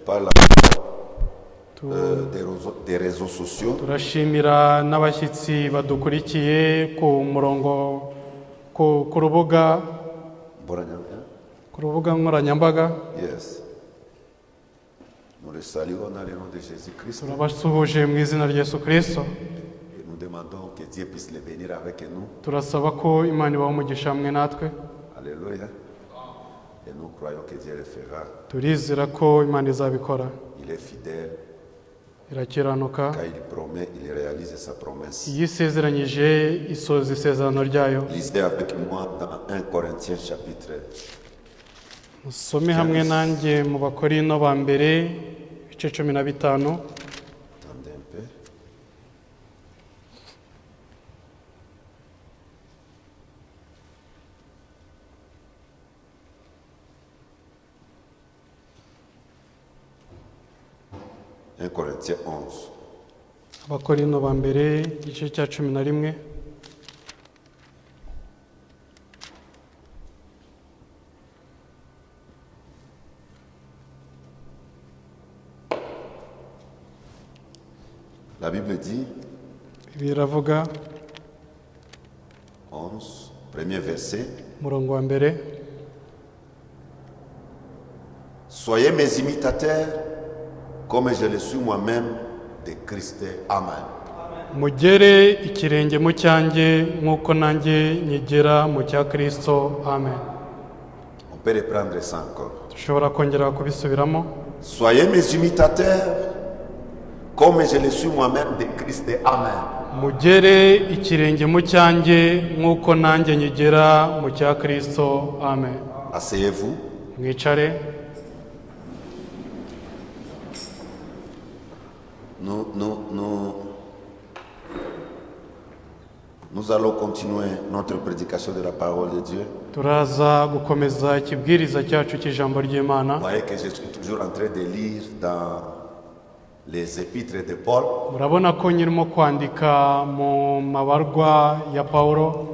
par la des réseaux sociaux. Turashimira n'abashyitsi badukurikiye ku murongo ku rubuga nkoranyambaga. Yes. Nous le saluons dans le nom de Jésus-Christ. Turabasuhuje mu izina rya Yesu Kristo. Et nous demandons que Dieu puisse les bénir avec nous. Turasaba ko Imana ibaha umugisha hamwe natwe. Alléluia. Et nous croyons que Dieu le fera. Turizera ko Imana izabikora. Il est fidèle. Irakiranuka. Quand il promet, il réalise sa promesse. Iyo isezeranyije isoza isezerano ryayo. Lisez avec moi dans 1 Corinthiens chapitre. Musome hamwe nanjye mu Bakorinto ba mbere ibice 15. Attendez un peu. Un Corinthiens 11. Abakorinto ba mbere igice cya 11. La Bible dit, Biravuga 11, premier verset, umurongo wa mbere. soyez mes imitateurs comme je le suis moi-même de Christ. Amen. Mugere ikirenge mu cyanjye nk'uko nanjye nyigera mu cya Kristo. Amen. On peut reprendre ça encore. Dushobora kongera kubisubiramo. Soyez mes imitateurs comme je le suis moi-même de Christ. Amen. Mugere ikirenge mu cyanjye nk'uko nanjye nyigera mu cya Kristo. Amen. Asseyez-vous. Mwicare. Nous allons continuer notre prédication de la parole de Dieu. Turaza gukomeza ikibwiriza cyacu cy'ijambo ry'Imana. Vous voyez que je suis toujours en train de lire dans les épîtres de Paul. Murabona ko nyirimo kwandika mu mabarwa ya Paulo.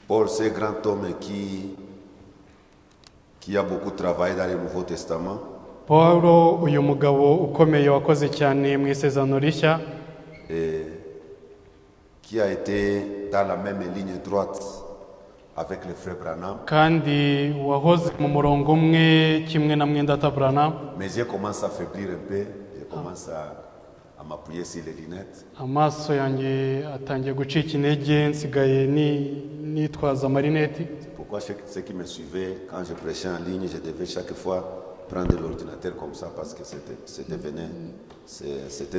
Paul, c'est un grand homme qui a beaucoup travaillé dans le Nouveau Testament. Paulo uyu mugabo ukomeye wakoze cyane mu isezerano rishya. Et qui a été dans la même ligne droite avec le frère Branham. Kandi wahoze mu murongo umwe kimwe na Mwendata Branham. Mais je commence à faiblir un peu, je commence à m'appuyer sur les lunettes. Amaso yanjye atangiye gucika intege, nsigaye nitwaza amarineti. C'est pourquoi ceux qui me suivaient, quand je prêchais en ligne, je devais chaque fois prendre l'ordinateur comme ça parce que c'était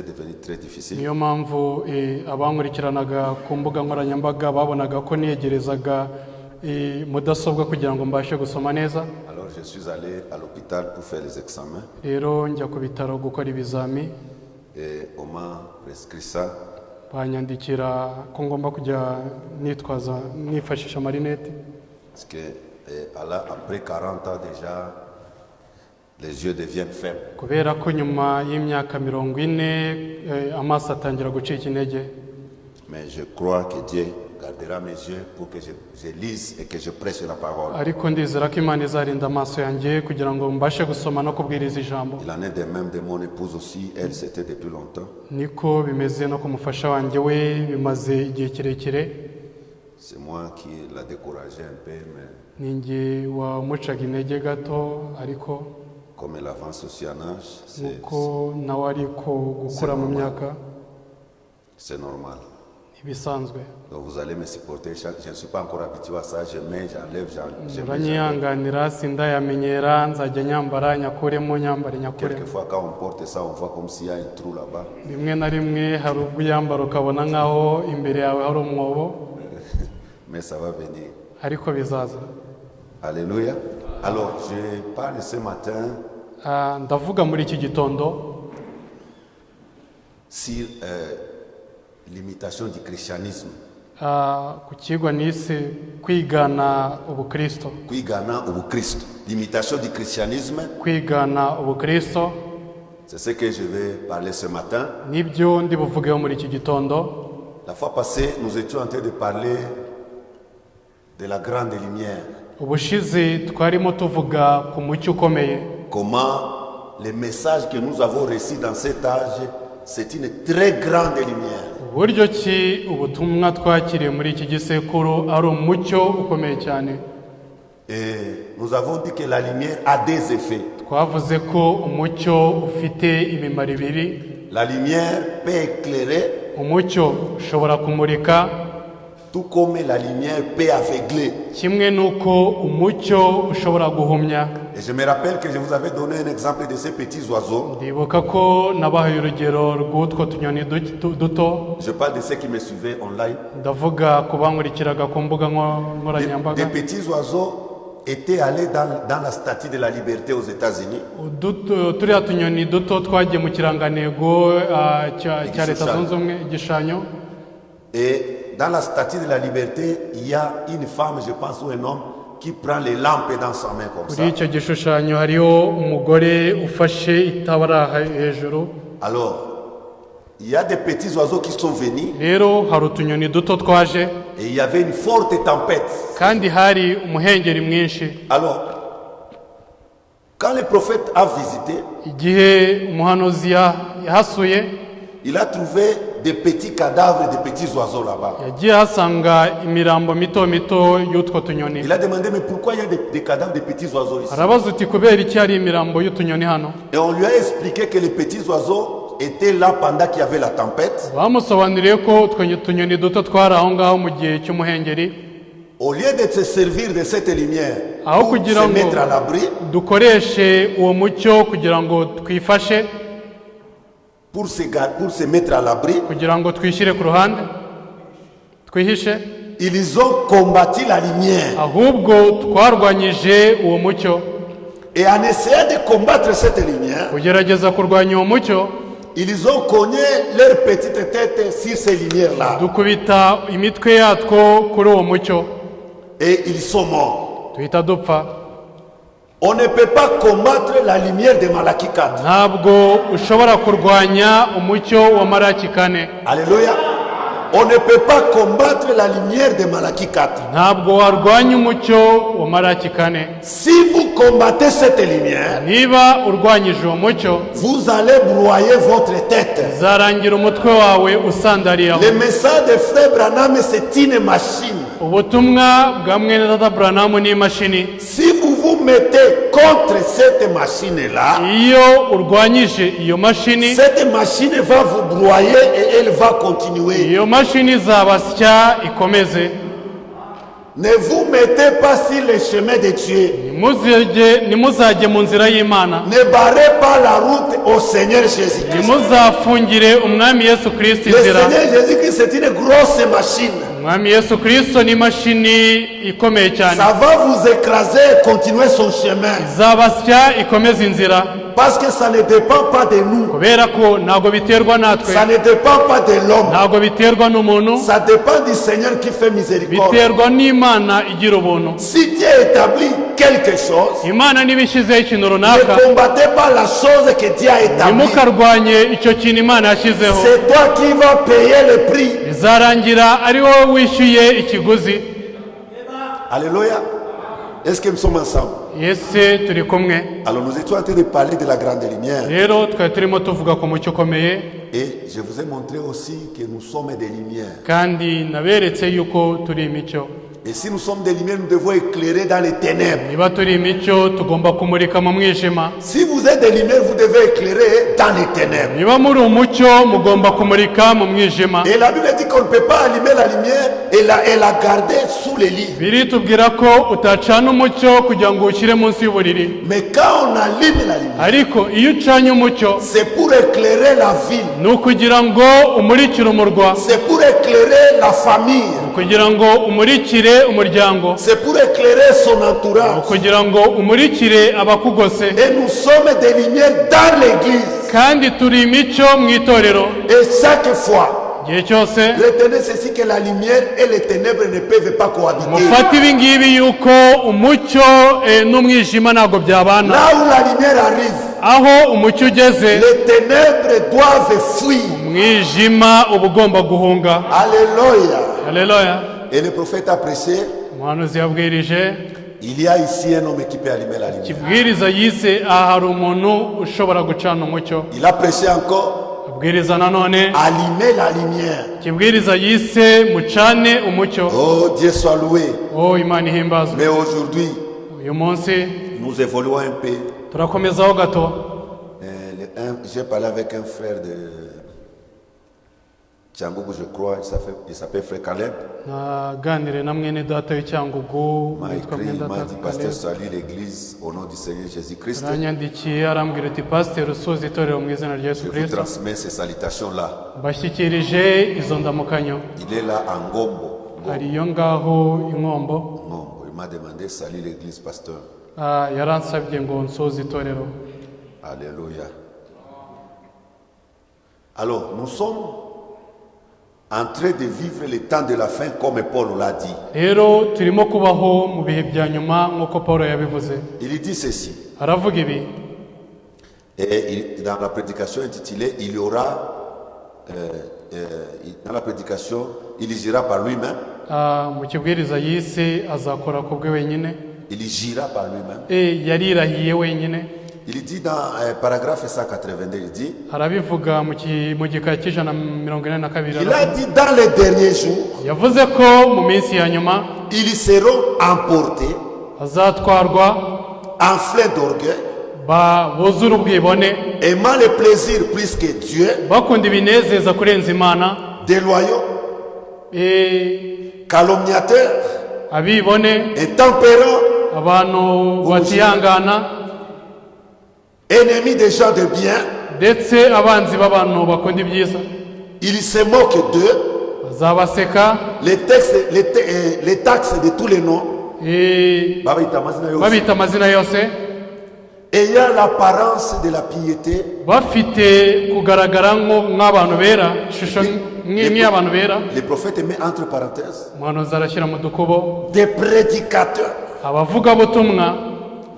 devenu très difficile. Niyo mpamvu abankurikiranaga ku mbuga nkoranyambaga babonaga ko niyegerezaga mudasobwa kugira ngo mbashe gusoma neza. Alors je suis allé à l'hôpital pour faire les examens. Rero njya ku bitaro gukora ibizami. Et on m'a prescrit ça. Banyandikira ko ngomba kujya nifashisha amarineti. Parce que après 40 ans déjà, les yeux deviennent faibles. Kubera ko nyuma y'imyaka 40 amaso atangira gucika intege. Mais je crois que Dieu gardera mes yeux pour que je lise et que je prêche la parole. Ariko ndizera ko Imana izarinda amaso yanjye kugira ngo mbashe gusoma no kubwiriza ijambo. Il en est de même de mon épouse aussi, elle c'était depuis longtemps. Niko bimeze no ku mufasha wanjye we bimaze igihe kirekire. C'est moi qui l'a découragé un peu, mais ninjye wamucaga intege gato, ariko comme elle avance aussi en âge, nuko nawe ariko gukura mu myaka c'est normal. Ibisanzwe. Donc vous allez me supporter. Je ne suis pas encore habitué à ça. Je mets, j'enlève, uranyihanganira sindayamenyera, nzajya nyambara nyakuremo nyambare nyakuremo. Quelquefois quand on porte ça, on voit comme s'il y a un trou là-bas. Rimwe na rimwe hari ubwo yambara ukabona nkaho imbere yawe hari umwobo. Mais ça va venir. Ariko bizaza. Alléluia. Alors je parle ce matin ndavuga muri iki gitondo sur l'imitation du christianisme. Ku kigwa nise kwigana ubukristo. Kwigana ubukristo. L'imitation du christianisme. Kwigana ubukristo. C'est ce que je vais parler ce matin. Nibyo ndi buvugeho muri iki gitondo. La fois passée, nous étions en train de parler de la grande lumière. Ubushize twarimo tuvuga ku mucyo ukomeye. comment les messages que nous avons reçus dans cet âge, c'est une très grande lumière. uburyo ki ubutumwa twakiriye muri iki gisekuru ari umucyo ukomeye cyane. Et nous avons dit que la lumière a des effets. Twavuze ko umucyo ufite imimaro ibiri. La lumière peut éclairer, umucyo ushobora kumurika, tout comme la lumière peut aveugler. kimwe nuko umucyo ushobora guhumya. Et je me rappelle que je vous avais donné un exemple de ces petits oiseaux. Ndibuka ko nabahaye urugero rw'utwo tunyoni duto. Je parle de ceux qui me suivaient online. Ndavuga ku bankurikiraga ku mbuga nkoranyambaga. Des petits oiseaux étaient allés dans la statue de la liberté aux États-Unis. Turiya tunyoni duto twagiye mu kirangantego cya Leta Zunze Ubumwe, igishushanyo. Et dans la statue de la liberté, il y a une femme, je pense, ou un homme qui prend les lampes dans sa main comme ça. Kuri icyo gishushanyo hariho umugore ufashe itabara hejuru. Alors, il y a des petits oiseaux qui sont venus. Rero hari utunyoni duto twaje. Et il y avait une forte tempête. Kandi hari umuhengeri mwinshi. Alors, quand le prophète a visité, igihe umuhanuzi yahasuye, il a trouvé des petits cadavres de petits oiseaux là-bas. yagiye ahasanga imirambo mito mito y'utwo tunyoni. Il a demandé, mais pourquoi il y a des cadavres de petits oiseaux ici? arabaza uti kubera iki hari imirambo y'utunyoni hano? Et on lui a expliqué que les petits oiseaux étaient là pendant qu'il y avait la tempête. bamusobanuriye ko utwo tunyoni duto twari aho ngaho mu gihe cy'umuhengeri. Au lieu de se servir de cette lumière aho pour kugira se ngo mettre à l'abri, dukoreshe uwo mucyo kugira ngo twifashe, pour se mettre à l'abri, kugira ngo twishyire ku ruhande, twihishe, ils ont combattu la lumière. ahubwo twarwanyije uwo mucyo. Et en essayant de combattre cette lumière, kugerageza kurwanya uwo mucyo, ils ont cogné leur petite tête sur ces lumières-là. dukubita imitwe yatwo kuri uwo mucyo, Et ils sont morts. tuhita dupfa. On ne peut pas combattre la lumière de Malaki 4. ntabwo ushobora kurwanya umucyo wa Malaki 4. Alléluia. On ne peut pas combattre la lumière de Malaki 4. ntabwo warwanya umucyo wa Malaki 4. Si vous combattez cette lumière, niba urwanyije uwo mucyo, vous allez broyer votre tête. uzarangira umutwe wawe usandariye aho. Le message de Frère Branham, c'est une machine. ubutumwa bwa mwene data Branham ni imashini. Si vous vous mettez contre cette machine-là, iyo urwanyije iyo mashini, cette machine va vous broyer et elle va continuer. iyo mashini izabasya ikomeze. Ne vous mettez pas sur le chemin de Dieu. nimuzajye mu nzira y'Imana. Ne barrez pas la route au Seigneur Jésus-Christ. nimuzafungire umwami Yesu Kristo Le inzira. Seigneur Jésus-Christ, c'est une grosse machine. umwami Yesu Kristo ni imashini ikomeye cyane. Ça va vous écraser et continuer son chemin. izabasya ikomeze inzira. Parce que ça ne dépend pas de nous. kubera ko ntabwo biterwa natwe, Ça ne dépend pas de l'homme. ntabwo biterwa n'umuntu, Ça dépend du Seigneur qui fait miséricorde. biterwa n'Imana igira ubuntu. Si Dieu établit quelque chose, Imana niba ishyizeho ikintu ne runaka, combattez pas la chose que Dieu a établie. ntimukarwanye icyo kintu Imana yashyizeho. C'est toi qui vas payer le prix. bizarangira ari wowe wishyuye ikiguzi. Alléluia. Est-ce que nous sommes ensemble? Yese turi kumwe. Alors nous étions en train de parler de la grande lumière. rero twari turimo tuvuga ku mucyo ukomeye, Et je vous ai montré aussi que nous sommes des lumières. kandi naberetse yuko turi imicyo. Et si nous sommes des lumières, nous devons éclairer dans les ténèbres. niba turi imicyo tugomba kumurika mu mwijima. Si vous êtes des lumières, vous devez éclairer dans les ténèbres. niba muri umucyo mugomba kumurika mu mwijima. Et la Bible dit qu'on ne peut pas allumer la lumière et la garder sous les lits. biritubwira ko utacana umucyo kugira ngo ushyire munsi y'uburiri. Mais quand on allume la lumière, ariko iyo ucanye umucyo, c'est pour éclairer la ville. ni ukugira ngo umurikire umurwa, C'est pour éclairer la famille. kugira ngo umurikire umuryango, C'est pour éclairer son entourage. kugira ngo umurikire abakugose. Et nous sommes des lumières dans l'église. kandi turi imicyo mu itorero. Et chaque fois, igihe cyose retenez ceci, que la lumière et les ténèbres ne peuvent pas cohabiter. mufate ibi ngibi yuko umucyo n'umwijima ntabwo byabana. Là où la lumière arrive, aho umucyo ugeze, les ténèbres doivent fuir. umwijima uba ugomba guhunga. Alléluia. Haleluya. Et le prophète a prêché umuhanuzi yabwirije Il y a ici un homme qui peut allumer la lumière. ikibwiriza yise aha hari umuntu ushobora gucana umucyo. Il a prêché encore. Abwiriza nanone Allumer la lumière. ikibwiriza yise mucane umucyo. Oh, Dieu soit loué. Imana ihimbazwe. Mais aujourd'hui, uyu munsi nous évoluons un peu. turakomezaho gato. J'ai parlé avec un frère de Tchangougou, je crois, il s'appelle Frère Caleb. naganire na mwene data w'icyangugu Il m'a witwa écrit, mwene il m'a data dit, pasteur, Caleb. salue l'église au nom du Seigneur Jésus-Christ. aranyandikiye arambwira ati pasiteri usoza itorero mu izina rya Yesu Je vous Kristo. transmets ces salutations-là. bashyikirije izo ndamukanyo. Il est là en Gombo. hari iyo ngaho inkombo. Gombo. Il m'a demandé, salue l'église, pasteur. yaransabye ngo nsoze itorero. Alléluia. Alors, nous sommes en train de vivre le temps de la fin comme Paul l'a dit. rero turimo kubaho mu bihe bya nyuma nk'uko Paul yabivuze. Il dit ceci. aravuga ibi. Et dans la prédication intitulée, il y aura, dans la prédication, il gira par lui-même. mu kibwiriza yise azakora ku bwe wenyine. Il gira par lui-même. yarirahiye wenyine. Il dit dans paragraphe 182, il dit, arabivuga mu gika cy'ijana 42. il a dit dans les derniers jours, yavuze ko mu minsi ya nyuma ils seront emportés, azatwarwa enflés d'orgueil, buzura ubwibone, aimant le plaisir plus que Dieu, bakunda ibinezeza kurenza Imana, déloyaux, calomniateurs, abibone, intempérants, abantu batihangana, ennemis des gens de bien. ndetse abanzi b'abantu bakunda ibyiza. Il se moque d'eux. azabaseka, les taxes de tous les noms. babita amazina yose, ayant l'apparence de la piété, bafite kugaragara nk'abantu bera, ishusho nk'iy'abantu bera. les prophètes met entre parenthèses, umuhanuzi arashyira mu dukubo, des prédicateurs, abavugabutumwa,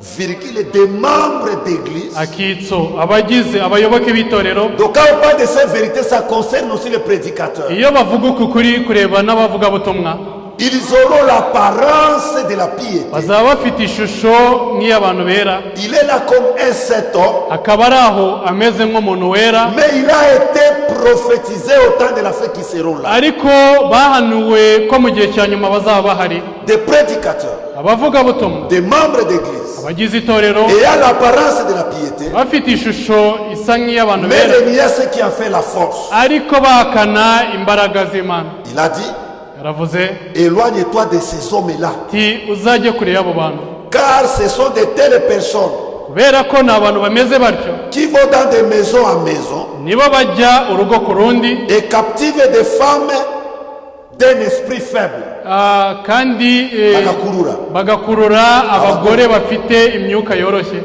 virgule, des membres d'église. akitso abayoboke b'itorero. Donc quand on parle de cette vérité, ça concerne aussi les prédicateurs. iyo bavuga uku kuri kureba n'abavugabutumwa, Ils auront l'apparence de la piété. bazaba bafite ishusho nk'iy'abantu bera. Il est là comme un saint homme, akaba ari aho ameze nk'umuntu wera, mais il a été prophétisé au temps de la fin qui seront là. ariko bahanuwe ko mu gihe cya nyuma bazaba bahari. Des prédicateurs, abavugabutumwa, des membres d'église, abagize itorero, ayant l'apparence de la piété, bafite ishusho isa nk'iy'abantu mais bera, il y a ce qui en fait la force. ariko bahakana imbaraga z'Imana. Il a dit, yaravuze éloigne-toi de ces hommes-là, ati uzajye kure y'abo bantu, car ce sont de telles personnes kubera ko ni abantu bameze batyo, qui vont dans des maisons en maison nibo bajya urugo ku rundi, et captivent des femmes d'un esprit faible. kandi Bagakurura. bagakurura abagore bafite imyuka yoroshye,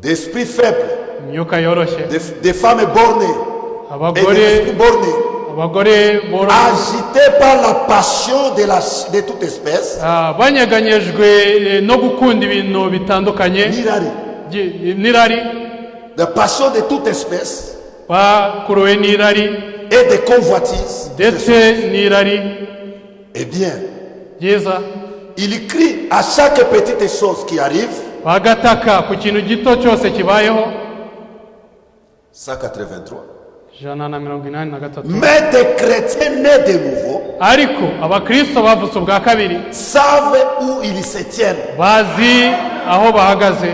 D'esprit faible, imyuka yoroshye, des femmes bornées et abagore d'esprit borné, abagore boroshye, agités par la passion de toute espèce, banyeganyejwe no gukunda ibintu bitandukanye, n'irari, la passion de toute espèce bakuruwe n'irari et des convoitises. ndetse n'irari. Eh bien, byiza, il crie à chaque petite chose qui arrive. bagataka ku kintu gito cyose kibayeho. 183. 183. Mais des chrétiens nés de nouveau ariko abakristo bavutse ubwa kabiri savent où ils se tiennent. bazi aho bahagaze.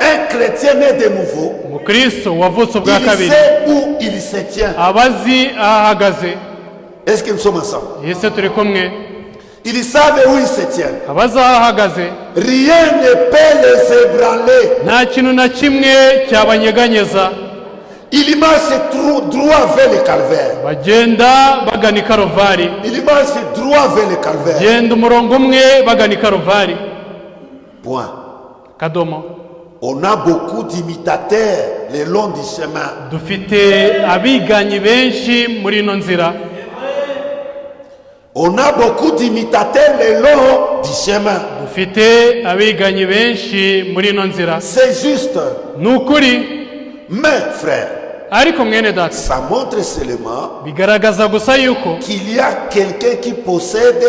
Un chrétien né de nouveau, umukristo wavutse ubwa il kabiri sait où il se tient. abazi aho ahagaze. Est-ce que nous sommes ensemble? Yesu turi kumwe, Ils savent où ils se tiennent. abazi aho ahagaze. Rien ne peut les ébranler. nta kintu na kimwe cyabanyeganyeza. Ils marchent droit vers le calvaire. bagenda bagana i Karuvari. Ils marchent droit vers le calvaire. genda umurongo umwe bagana i Karuvari. Point. kadomo. On a beaucoup d'imitateurs le long du chemin. dufite abiganyi benshi muri ino nzira. On a beaucoup d'imitateurs le long du chemin. dufite abiganyi benshi muri ino nzira. C'est juste. ni ukuri, Mais frère, ariko mwene data, ça montre seulement bigaragaza gusa yuko qu'il y a quelqu'un qui possède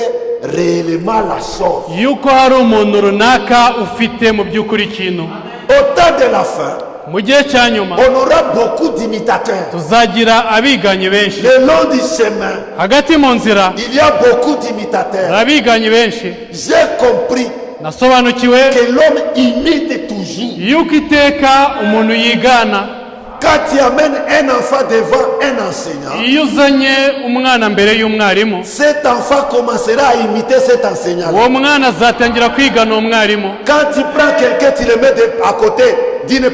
réellement la chose. yuko hari umuntu runaka ufite mu by'ukuri ikintu. Au temps de la fin, mu gihe cya nyuma on aura beaucoup d'imitateurs. tuzagira abiganye benshi. Le long du chemin, hagati mu nzira il y a beaucoup d'imitateurs. abiganye benshi. J'ai compris nasobanukiwe que l'homme imite toujours. yuko iteka umuntu yigana. Quand tu amènes un enfant devant un enseignant, iyo uzanye umwana mbere y'umwarimu, cet enfant commencera à imiter cet enseignant. uwo mwana azatangira kwigana uwo mwarimu. Quand tu prends quelqu'un, tu le mets à côté d'une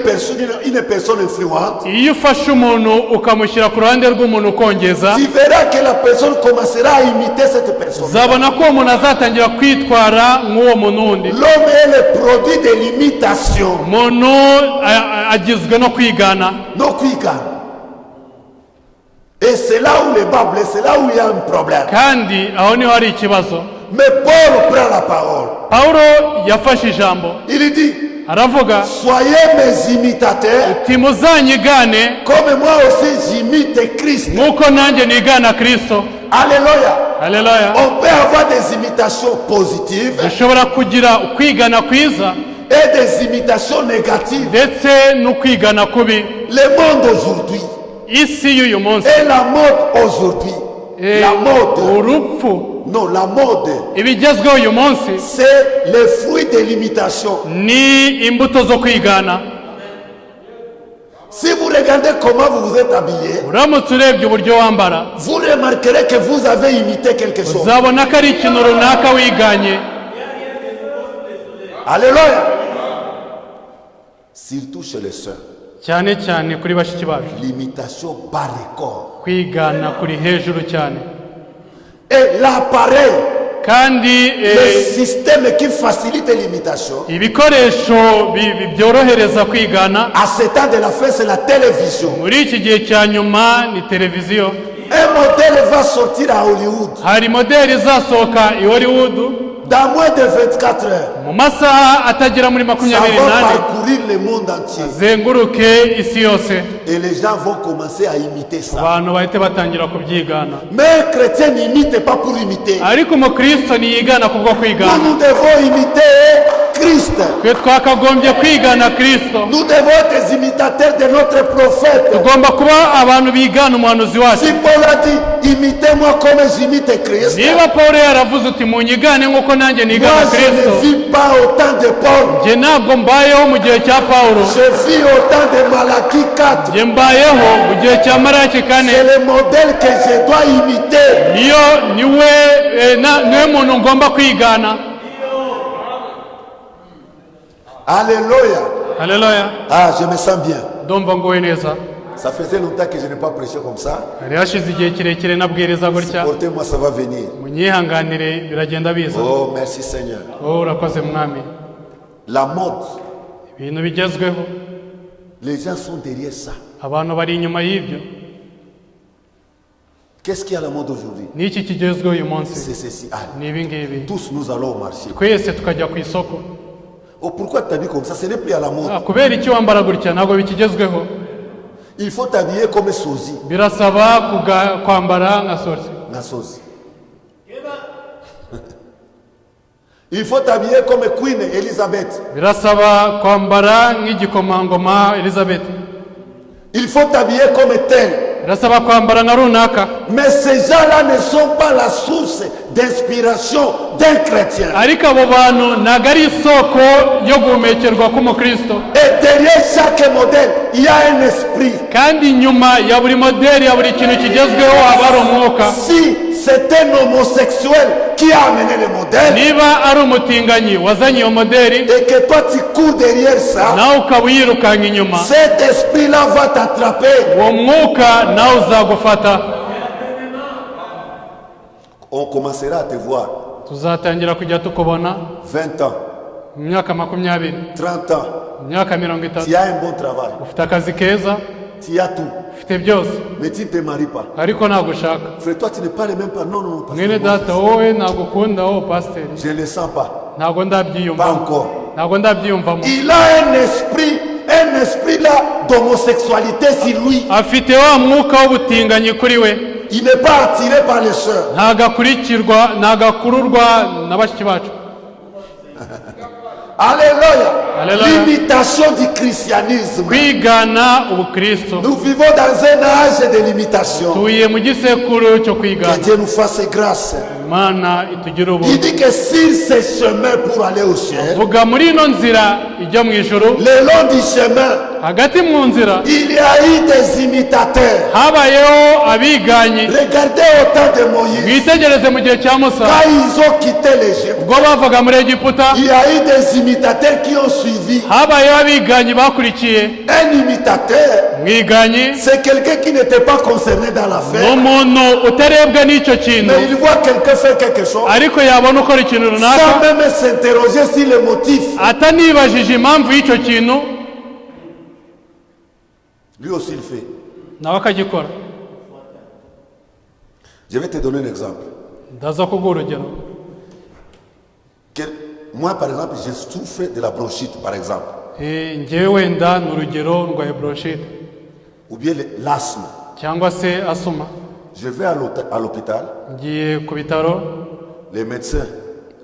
personne influente, iyo ufashe umuntu ukamushyira ku ruhande rw'umuntu ukongeza, tu verras que la personne commencera à imiter cette personne. uzabona ko uwo muntu azatangira kwitwara nk'uwo muntu wundi. L'homme est le produit de l'imitation. umuntu agizwe no kwigana. No kwigana. Et c'est là où le bas blesse, c'est là où il y a un problème. kandi aho niho hari ikibazo. Mais Paul prend la parole. pawulo yafashe ijambo Il dit, aravuga, soyez mes imitateurs, uti muzanyigane comme moi aussi j'imite Christ. nk'uko nanjye nigana kristo. Alléluia. haleluya. On peut avoir des imitations positives dushobora kugira ukwigana kwiza et des imitations négatives. ndetse n'ukwigana kubi. Le monde aujourd'hui isi y'uyu munsi, et la mode aujourd'hui. La mode, urupfu, non, la mode, ibigezweho uyu munsi c'est le fruit de l'imitation. ni imbuto zo kwigana. Si vous regardez comment vous vous êtes habillé, uramutse urebye uburyo wambara, vous remarquerez que vous avez imité quelque chose. uzabona ko ari ikintu runaka wiganye. Alléluia. Surtout chez les sœurs. cyane cyane kuri bashiki bacu, L'imitation par record. kwigana kuri hejuru cyane. Et l'appareil, kandi le système qui facilite l'imitation, ibikoresho byorohereza kwigana à ce temps de la fin, c'est la télévision. muri iki gihe cya nyuma ni televiziyo. Un modèle va sortir à Hollywood hari modeli izasohoka i Hollywood dans moins de 24 heures. mu masaha atagera muri Ça va 28 parcourir le monde entier. zenguruke isi yose, Et les gens vont commencer à imiter ça. abantu bahite batangira kubyigana. Mais un chrétien n'imite pas pour imiter. ariko umukristo ntiyigana kubwo kwigana. Nous devons imiter Christ. twe twakagombye kwigana kristo. Nous devons être des imitateurs de notre prophète. tugomba kuba abantu bigana umuhanuzi wacu. Si Paul a dit, imitez-moi comme j'imite Christ, niba pawulo yaravuze uti munyigane nk'uko nanjye moi nigana je kristo, ne vis pas au temps de Paul. njye ntabwo mbayeho mu gihe cya pawulo, Je vis au temps de Malachie 4. njye mbayeho mu gihe cya maraki C'est kane. le modèle que je dois imiter. niwe muntu ngomba kwigana. Alléluia. haleluya. Ah, je me sens bien. ndumva nguwe neza. Ça faisait longtemps que je n'ai pas prêché comme ça. hari hashize igihe kirekire nabwiriza gutya. Portez-moi, ça va venir. munyihanganire biragenda biza. Oh, merci Seigneur. wowe urakoze mwami. La mode, ibintu bigezweho, les gens sont derrière ça. abantu bari inyuma y'ibyo. Qu'est-ce qu'il y a à la mode aujourd'hui? n'iki kigezweho uyu munsi C'est ceci. Ah, ni ibi ngibi. tous nous allons au marché. twese tukajya ku isoko. Oh, pourquoi tu t'habilles comme ça? Ce n'est plus à la mode. kubera iki wambara gutya ntabwo bikigezweho. Il faut t'habiller comme Sozi. birasaba kwambara nka sosi. Na Sozi. Il faut t'habiller comme Queen Elizabeth. birasaba kwambara nk'igikomangoma Elizabeth. Il faut t'habiller comme tel. birasaba kwambara nka runaka. Mais ces gens-là ne sont pas la source d'inspiration d'un chrétien. ariko abo bantu ntabwo ari isoko yo guhumekerwa k'umukristo. Et derrière chaque modèle, il y a un esprit. kandi inyuma ya buri modeli ya buri kintu kigezweho haba hari umwuka. Si c'est un homosexuel qui a amené le modèle niba ari umutinganyi wazanye iyo modeli et que toi tu cours derrière ça, nawe ukaba uyirukanka inyuma, cet esprit-là va t'attraper. uwo mwuka nawe uzagufata. On commencera à te voir tuzatangira kujya tukubona 20 ans, mu myaka 20, 30 ans. mu myaka Tu 30. as un bon travail, ufite akazi keza, tu as tout, ufite byose, mais tu ne te maries pas. ariko ntabwo ushaka. Frère, toi tu ne parles même pas. Non, non, non, mwene pasteur, data wowe ntabwo ukunda wowe pasiteri, je ne le sens pas. ntabwo Pas ndabyiyumvamo, encore. ntabwo ndabyiyumvamo. Il a un esprit là d'homosexualité sur lui. afite wa mwuka w'ubutinganyi kuri we. Il n'est pas attiré par les sœurs. ntagakururwa na bashiki bacu. Alléluia. Alléluia. L'imitation du christianisme. Kwigana ubukristo. Nous vivons dans un âge de l'imitation. Tuye mu gisekuru cyo Que kwigana. Dieu nous fasse grâce. Imana itugire Il ubuntu. dit que sur ce chemin pour aller au ciel, Vuga muri ino nzira ijya mu ijuru, le long du chemin, hagati mu nzira il y a eu des imitateurs. habayeho abiganyi. Regardez au temps de Moïse, Mwitegereze mu gihe cya Musa, quand ils ont quitté l'Égypte, ubwo bavaga muri Egiputa, il y a eu des imitateurs qui ont suivi. habayeho abiganyi bakurikiye. Un imitateur, Mwiganyi c'est quelqu'un qui n'était pas concerné dans ni l'affaire, umuntu utarebwa n'icyo kintu, mais il voit quelqu'un faire quelque chose, ariko yabona ukora ikintu sans runaka même s'interroger sur le motif. atanibajije impamvu y'icyo kintu, Lui aussi il fait. nawe akagikora. Je vais te donner un exemple. Ndaza kuguha urugero. Moi, par exemple, je souffre de la bronchite, par exemple, Njyewe wenda ni urugero ndwaye bronchite ou bien l'asthme. cyangwa se asuma. Je vais à l'hôpital, Ngiye ku bitaro, les médecins,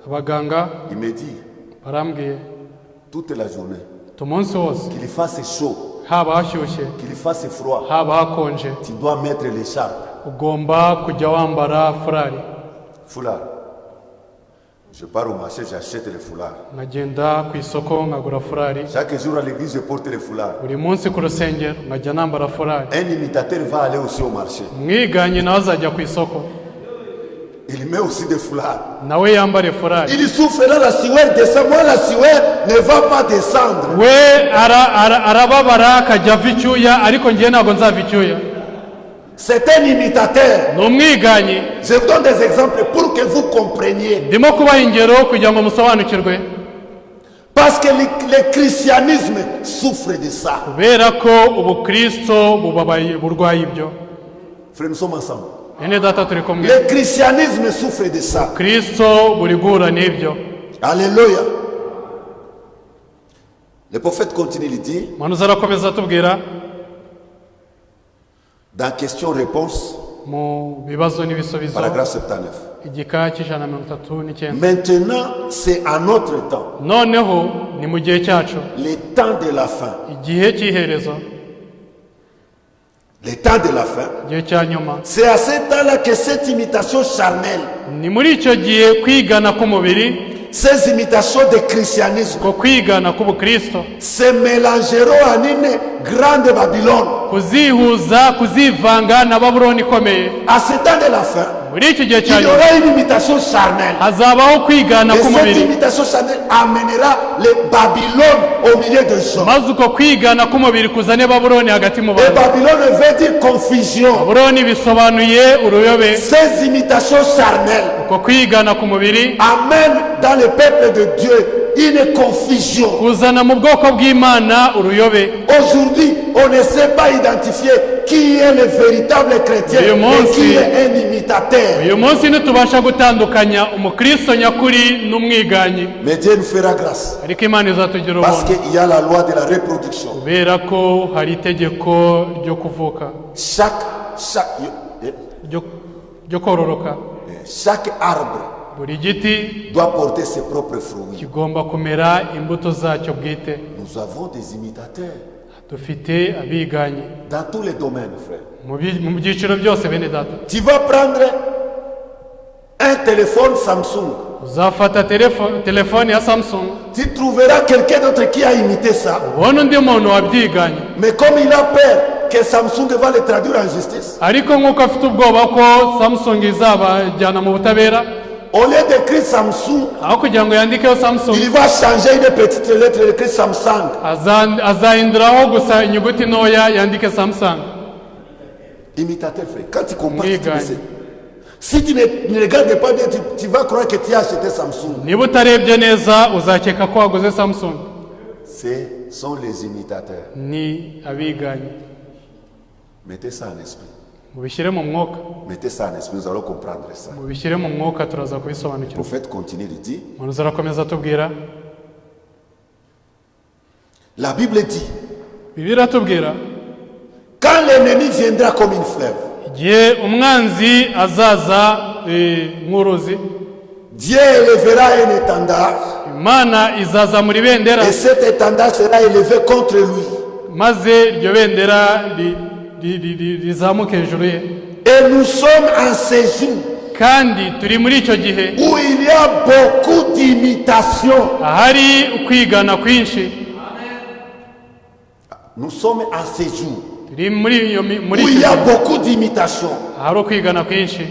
abaganga ils me disent barambwiye toute la journée umunsi wose, qu'il fasse chaud, haba hashyushye qu'il fasse froid, haba hakonje, tu dois mettre l'écharpe, ugomba kujya wambara furari. foulard. Je pars au marché, j'achète les foulards. Nkagenda ku isoko nkagura furari. Chaque jour à l'église, je porte les foulards. Buri munsi ku rusengero nkajya nambara furari. Un imitateur va aller aussi au marché. Umwiganyi nawe azajya ku isoko Il met aussi des foulards. nawe yambare furari. Il souffre la sueur descend. Moi, la sueur ne va pas descendre. We arababara akajya ava icyuya, ariko njyewe ntabwo nzava icyuya. C'est un imitateur. Ni umwiganyi. Je vous donne des exemples pour que vous compreniez. Ndimo kubaha ingero kugira ngo musobanukirwe. Parce que le christianisme souffre de ça. Kubera ko ubukristo burwaye ibyo. Frères, nous sommes ensemble. Bene data turi kumwe. Le christianisme souffre de ça. Kristo buri guhura n'ibyo. Alléluia. Le prophète continue, il dit, Umuhanuzi arakomeza atubwira dans question-réponse, mu bibazo n'ibisubizo, paragraphe 79. igika cy'ijana na mirongo itatu n'icyenda. Maintenant, c'est à notre temps, Noneho ni mu gihe cyacu, le temps de la fin. igihe cy'iherezo, Le temps de la fin. igihe cya nyuma. C'est à ce temps-là que cette imitation charnelle, Ni muri icyo gihe kwigana k'umubiri, ces imitations de christianisme, ko kwigana k'ubukristo se mélangeront en une grande Babylone. kuzivanga na Babuloni ikomeye. À ce temps de la fin, Muri iki gihe il cya y nyuma aura une imitation charnelle. hazabaho kwigana Et cette k'umubiri, imitation charnelle amènera le Babylone au milieu de gens. maze uko kwigana k'umubiri kuzane Babuloni hagati mu Et bantu. Babylone veut dire confusion. Babuloni bisobanuye uruyobe. Ces imitations charnelles Uko kwigana k'umubiri amènent dans le peuple de Dieu une confusion. kuzana mu bwoko bw'Imana uruyobe. Aujourd'hui, on ne sait pas identifier qui est le véritable chrétien Uyu et munsi- qui est un imitateur. Uyu munsi ntitubasha gutandukanya umukristo nyakuri n'umwiganyi, Mais Dieu nous fera grâce. ariko Imana izatugira Parce ubuntu. qu'il y a la loi de la reproduction. Kubera ko hari itegeko ryo kuvuka, ryo kororoka. Chaque arbre Buri giti doit porter ses propres fruits. kigomba kumera imbuto zacyo bwite. Nous avons des imitateurs Dufite abiganyi dans tous les domaines, frère. mu byiciro byose, bene data. Tu vas prendre un téléphone Samsung. Uzafata telefone ya Samsung, Tu trouveras quelqu'un d'autre qui a imité ça. ubona undi muntu wabyiganye, Mais comme il a peur que Samsung va le traduire en justice, ariko nk'uko afite ubwoba ko Samsung izabajyana mu butabera, au lieu d'écrire Samsung, aho kugira ngo yandikeho Samsung, il va changer une petite lettre et écrire Samsung. azahinduraho gusa inyuguti ntoya yandike Samsung. Imitateur, frère. Quand tu compares, Oui, tu gars. sais. Si tu ne regardes pas bien, tu vas croire que tu as acheté Samsung. Niba utarebye neza uzakeka ko waguze Samsung. Ce sont les imitateurs. Ni abiganyi. Mettez ça en esprit. Mubishyire mu mwuka, Mettez ça en esprit, nous allons comprendre ça. mubishyire mu mwuka turaza Le kubisobanukirwa. prophète continue de dire, Umuhanuzi arakomeza atubwira, la Bible dit, Bibiliya iratubwira, quand l'ennemi viendra comme une fleuve, igihe umwanzi azaza nk'uruzi, Dieu élèvera un étendard imana izazamura ibendera, et cet étendard sera élevé contre lui. maze iryo bendera rizamuke hejuru ye. Et nous sommes en séjour kandi turi muri icyo gihe où il y a beaucoup d'imitations. ahari ukwigana kwinshi. Nous sommes en séjour turi muri où icyo il y a gihe beaucoup d'imitations. ahari ukwigana kwinshi,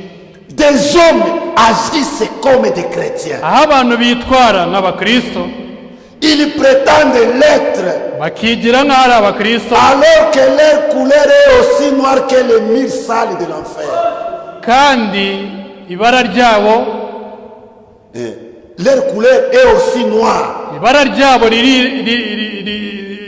Des hommes agissent comme des chrétiens. aho abantu bitwara nk'abakristo, Ils prétendent l'être bakigira nk'aho ari abakristo, alors que leur couleur est aussi noire que les murs sales de l'enfer. kandi ibara ryabo Leur couleur est aussi noire ibara ryabo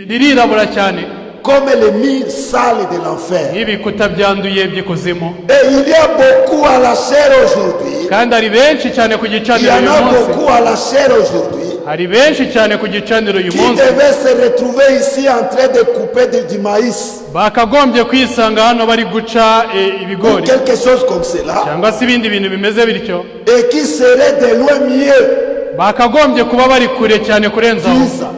ririrabura cyane comme les murs sales de l'enfer. nk'ibikuta byanduye by'ikuzimu. Et il y a beaucoup à la chair aujourd'hui. kandi hari benshi cyane ku Il y gicaniro en uyu a munsi, beaucoup à la chair aujourd'hui hari benshi cyane ku gicaniro uyu qui munsi devaient se retrouver ici en train de couper du maïs bakagombye kwisanga hano bari guca ou ibigori quelque chose comme cela cyangwa se ibindi bintu bimeze bityo, et qui serait de loin mieux. bakagombye kuba bari kure cyane kurenza aho, Byiza.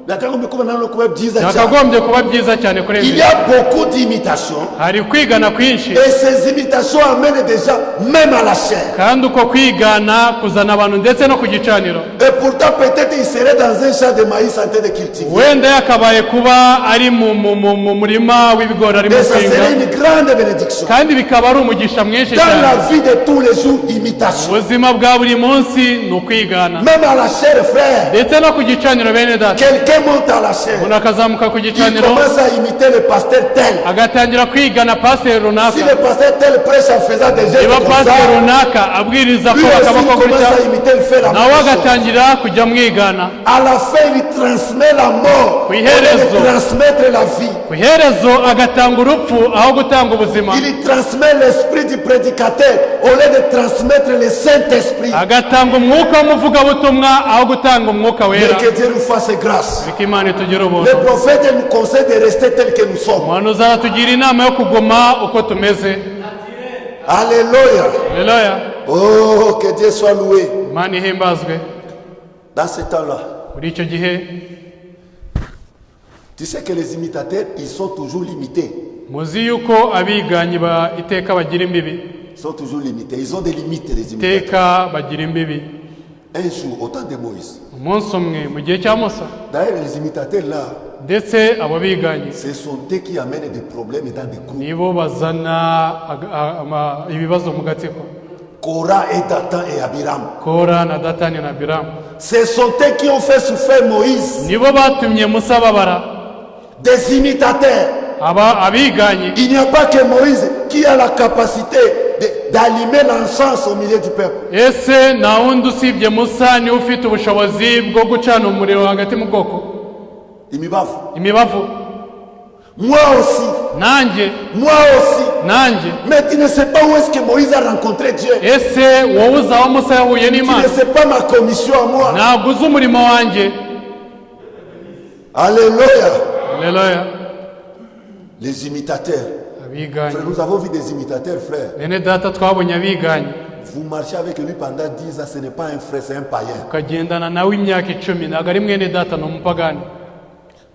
Bakagombye kuba nano kuba byiza cyane. bakagombye kuba byiza cyane kurenza Il y a beaucoup d'imitations hari kwigana kwinshi, et ces imitations amènent déjà même à la chair. kandi uko kwigana kuzana abantu ndetse no ku gicaniro. Et pourtant peut-être il serait dans un champ de maïs en train de cultiver. wenda yakabaye kuba ari mu murima w'ibigori arimo Et ça serait guhinga, une grande bénédiction. kandi bikaba ari umugisha mwinshi Dans cyane. la vie de tous les jours, imitation. ubuzima bwa buri munsi ni ukwigana, Même à la chair, frère. ndetse no ku gicaniro bene data. Quelqu'un monte à la chair. umuntu akazamuka ku Il gicaniro commence à imiter le pasteur tel. agatangira kwigana pasiteri Si runaka. le pasteur tel prêche en faisant des gestes niba comme pasiteri ça, runaka abwiriza lui ko aussi bakaboko commence gutya, à imiter le fait la nawe même chose. agatangira kujya mwigana. À la fin, il transmet la mort au lieu Iherezo. de transmettre la vie. ku iherezo agatanga urupfu aho gutanga ubuzima, Il transmet l'esprit du prédicateur au lieu de transmettre le Saint-Esprit. agatanga umwuka w'umuvugabutumwa aho gutanga umwuka Mais wera. que Dieu nous fasse grâce. reka imana itugire ubuntu. Le prophète nous conseille de rester tel que nous sommes. umuhanuzi aratugira inama yo kuguma uko tumeze. Alléluia. Haleluya, Oh, que Dieu soit loué. imana ihimbazwe. Dans ce temps-là, muri icyo gihe tu sais que les imitateurs, ils sont toujours limités. muzi yuko abiganyi ba iteka bagira imbibi, Ils sont toujours limités. Ils ont des limites, les imitateurs. iteka bagira imbibi. Un jour, au temps de Moïse. umunsi umwe mu gihe cya musa, D'ailleurs, les imitateurs là, ndetse abo biganyi ce sont eux qui amènent des problèmes dans des groupes. nibo bazana ibibazo mu gatsiko. Korah et Dathan et Abiram. kora na datani na biramu Ce sont eux qui ont fait souffrir Moïse. nibo batumye musa babara. Des imitateurs. abiganyi, Il n'y a pas que Moïse qui a la capacité d'allumer l'encens au milieu du peuple. ese nta wundi usibye musa niwe ufite ubushobozi bwo gucana umuriro hagati mu bwoko, imibavu. Moi aussi. nanjye Moi aussi. nanjye. Mais tu ne sais pas où est-ce que Moïse a rencontré Dieu. ese wowe uzi aho musa yahuye Tu n'imana? ne sais pas ma commission à moi. ntabwo uzi umurimo wanjye. Alléluia. Haleluya, Les imitateurs. abiganyi. Frère, nous avons vu des imitateurs, frère. bene data twabonye abiganyi, Vous marchez avec lui pendant 10 ans, ce n'est pas un frère, c'est un païen. ukagendana nawe imyaka 10, ntabwo ari mwene data, ni umupagani.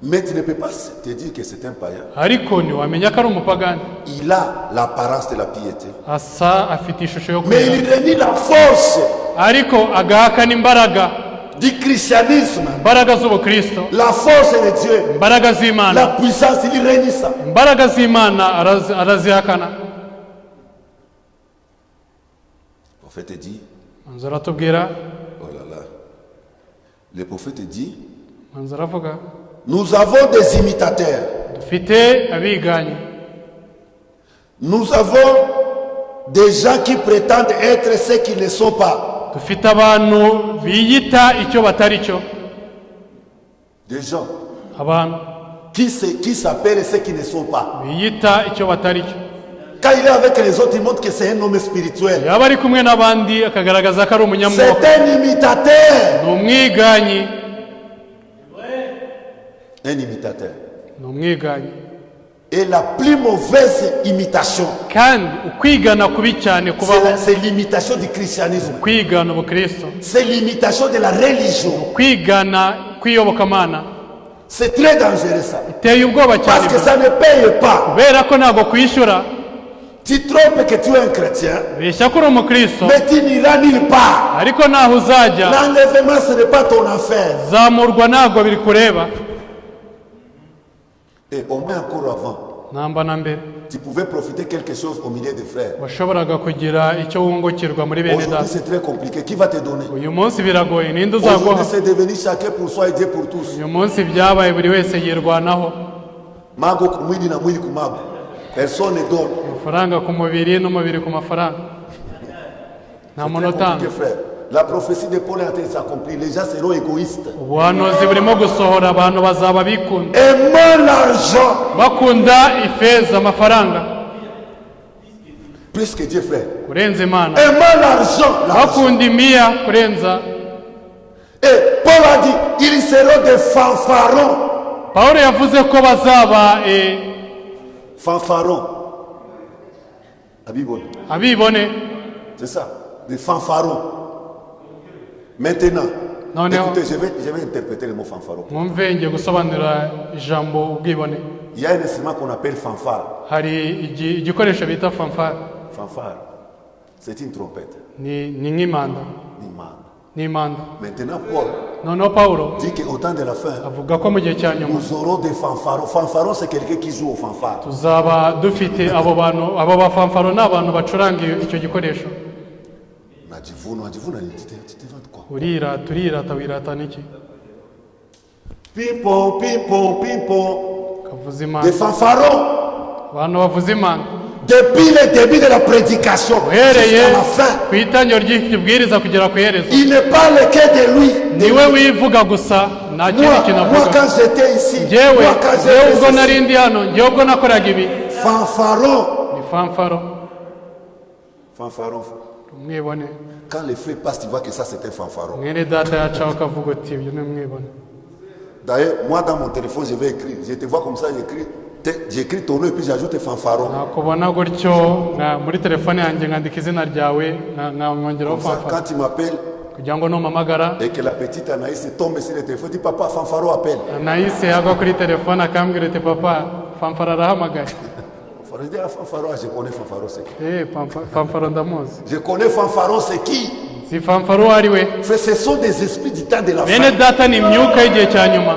Mais tu ne peux pas te dire que c'est un païen. ariko ntiwamenya ko ari umupagani. Il a l'apparence de la piété. asa afite ishusho yo Mais kwera, il renie la force ariko agahakana imbaraga du christianisme, imbaraga z'ubukristo, la force de Dieu, imbaraga la z'imana. puissance, il renie ça. imbaraga z'imana arazihakana. Le prophète dit, manzi aratubwira, oh là là, le prophète dit, manzi aravuga, nous avons des imitateurs, dufite abiganyi, nous avons des gens qui prétendent être ce qu'ils ne sont pas, dufite abantu biyita icyo batari cyo, des gens abantu qui s'appellent ce qu'ils ne sont pas. biyita icyo batari cyo. Quand il est avec les autres, il montre que c'est un homme spirituel. yaba ari kumwe n'abandi akagaragaza ko ari C'est umunyamwuka, un imitateur. ni umwiganyi, Un imitateur. ni umwiganyi. Et la plus mauvaise imitation, kandi ukwigana kubi cyane kubaho c'est l'imitation du christianisme. kwigana ubukristo, C'est l'imitation de la religion. kwigana kw'iyobokamana. C'est très dangereux ça. Biteye ubwoba cyane Parce que ça ne paye pas. kubera ko ntabwo kwishyura. Tu trompes que tu es un chrétien, Beshya ko uri umukristo mais tu n'iras nulle part. ariko ntaho uzajya. L'enlèvement, ce n'est pas ton affaire. Zamurwa ntabwo biri kureba. Et au moins encore avant, namba na mbere tu pouvais profiter quelque chose au milieu des frères. washoboraga kugira icyo wungukirwa muri bene Aujourd'hui, data. c'est très compliqué. Qui va te donner? Uyu munsi biragoye, ninde uzaguha? Aujourd'hui, c'est devenu chacun pour soi et Dieu pour tous. Uyu munsi byabaye buri wese yirwanaho, Mago kumwili na mwili kumago. Personne ne donne. amafaranga ku mubiri n'umubiri ku mafaranga, nta muntu Très compliqué, utanga. frère. La prophétie de Paul est en train de s'accomplir. Les gens seront égoïstes. Ubuhanuzi burimo gusohora, abantu bazaba bikunda, Aimons l'argent bakunda ifeza, amafaranga plus que Dieu, frère. kurenza Imana, Aimons l'argent. bakunda imiya kurenza. Et Paul a dit, ils seront des fanfarons. Pawulo yavuze ko bazaba Fanfarons. La Bible. abibone. C'est ça. Des fanfarons. Maintenant, Non, non. écoutez, je vais interpréter le mot fanfaron. Mwumve ngiye gusobanura ijambo ubwibone. Il y a un instrument qu'on appelle fanfare. Hari igikoresho bita fanfare, Fanfare, c'est une trompette. ni nk'impanda, n'impanda. Maintenant, Paul Noneho Pawulo dit qu'au temps de la fin, avuga ko mu gihe cya nyuma nous aurons des fanfarons. Fanfaron, c'est quelqu'un qui joue au fanfare. tuzaba dufite abo bantu, abo bafanfaro ni abantu bacuranga icyo gikoresho. On a dit, vous n'allez quoi? Turirata wirata n'iki? Pimpon, pimpon, pimpon. Kavuza Des imana, fanfarons. abantu bavuza imana Depuis le début de la prédication uhereye jusqu'à la fin, ku itangiro ry'ikibwiriza kugera ku iherezo, il ne parle que de lui. niwe wivuga gusa, nta kindi kintu Moi, avuga. quand j'étais ici, Njyewe moi, quand njyewe ubwo j'étais nari ici, ndi hano, njyewe ubwo nakoraga ibi, fanfaron. ni fanfaro, Fanfaron. umwibone. Quand les feux passent, tu vois que ça c'est un fanfaron. Mwene data yacaho akavuga ati ibyo ni umwibone. D'ailleurs, moi dans mon téléphone, je vais écrire. Je te vois comme ça, j'écris ton nom et puis j'ajoute fanfaron. nakubona gutyo muri telefone yanjye nkandika izina ryawe nkongeraho Comme ça, fanfaro quand tu m'appelles kugira ngo numpamagara et que la petite Anaïs tombe sur le téléphone, dis papa, fanfaron appelle. Anaïs agwa kuri telefone akambwira ati papa fanfaro arahamagaye. Je dis, ah, fanfaron, je connais fanfaron, c'est qui? Fanfaro ndamuzi. Je connais fanfaron, c'est qui? Si fanfaro ari we. Ce sont des esprits du temps de la fin. Bene data ni imyuka y'igihe cya nyuma.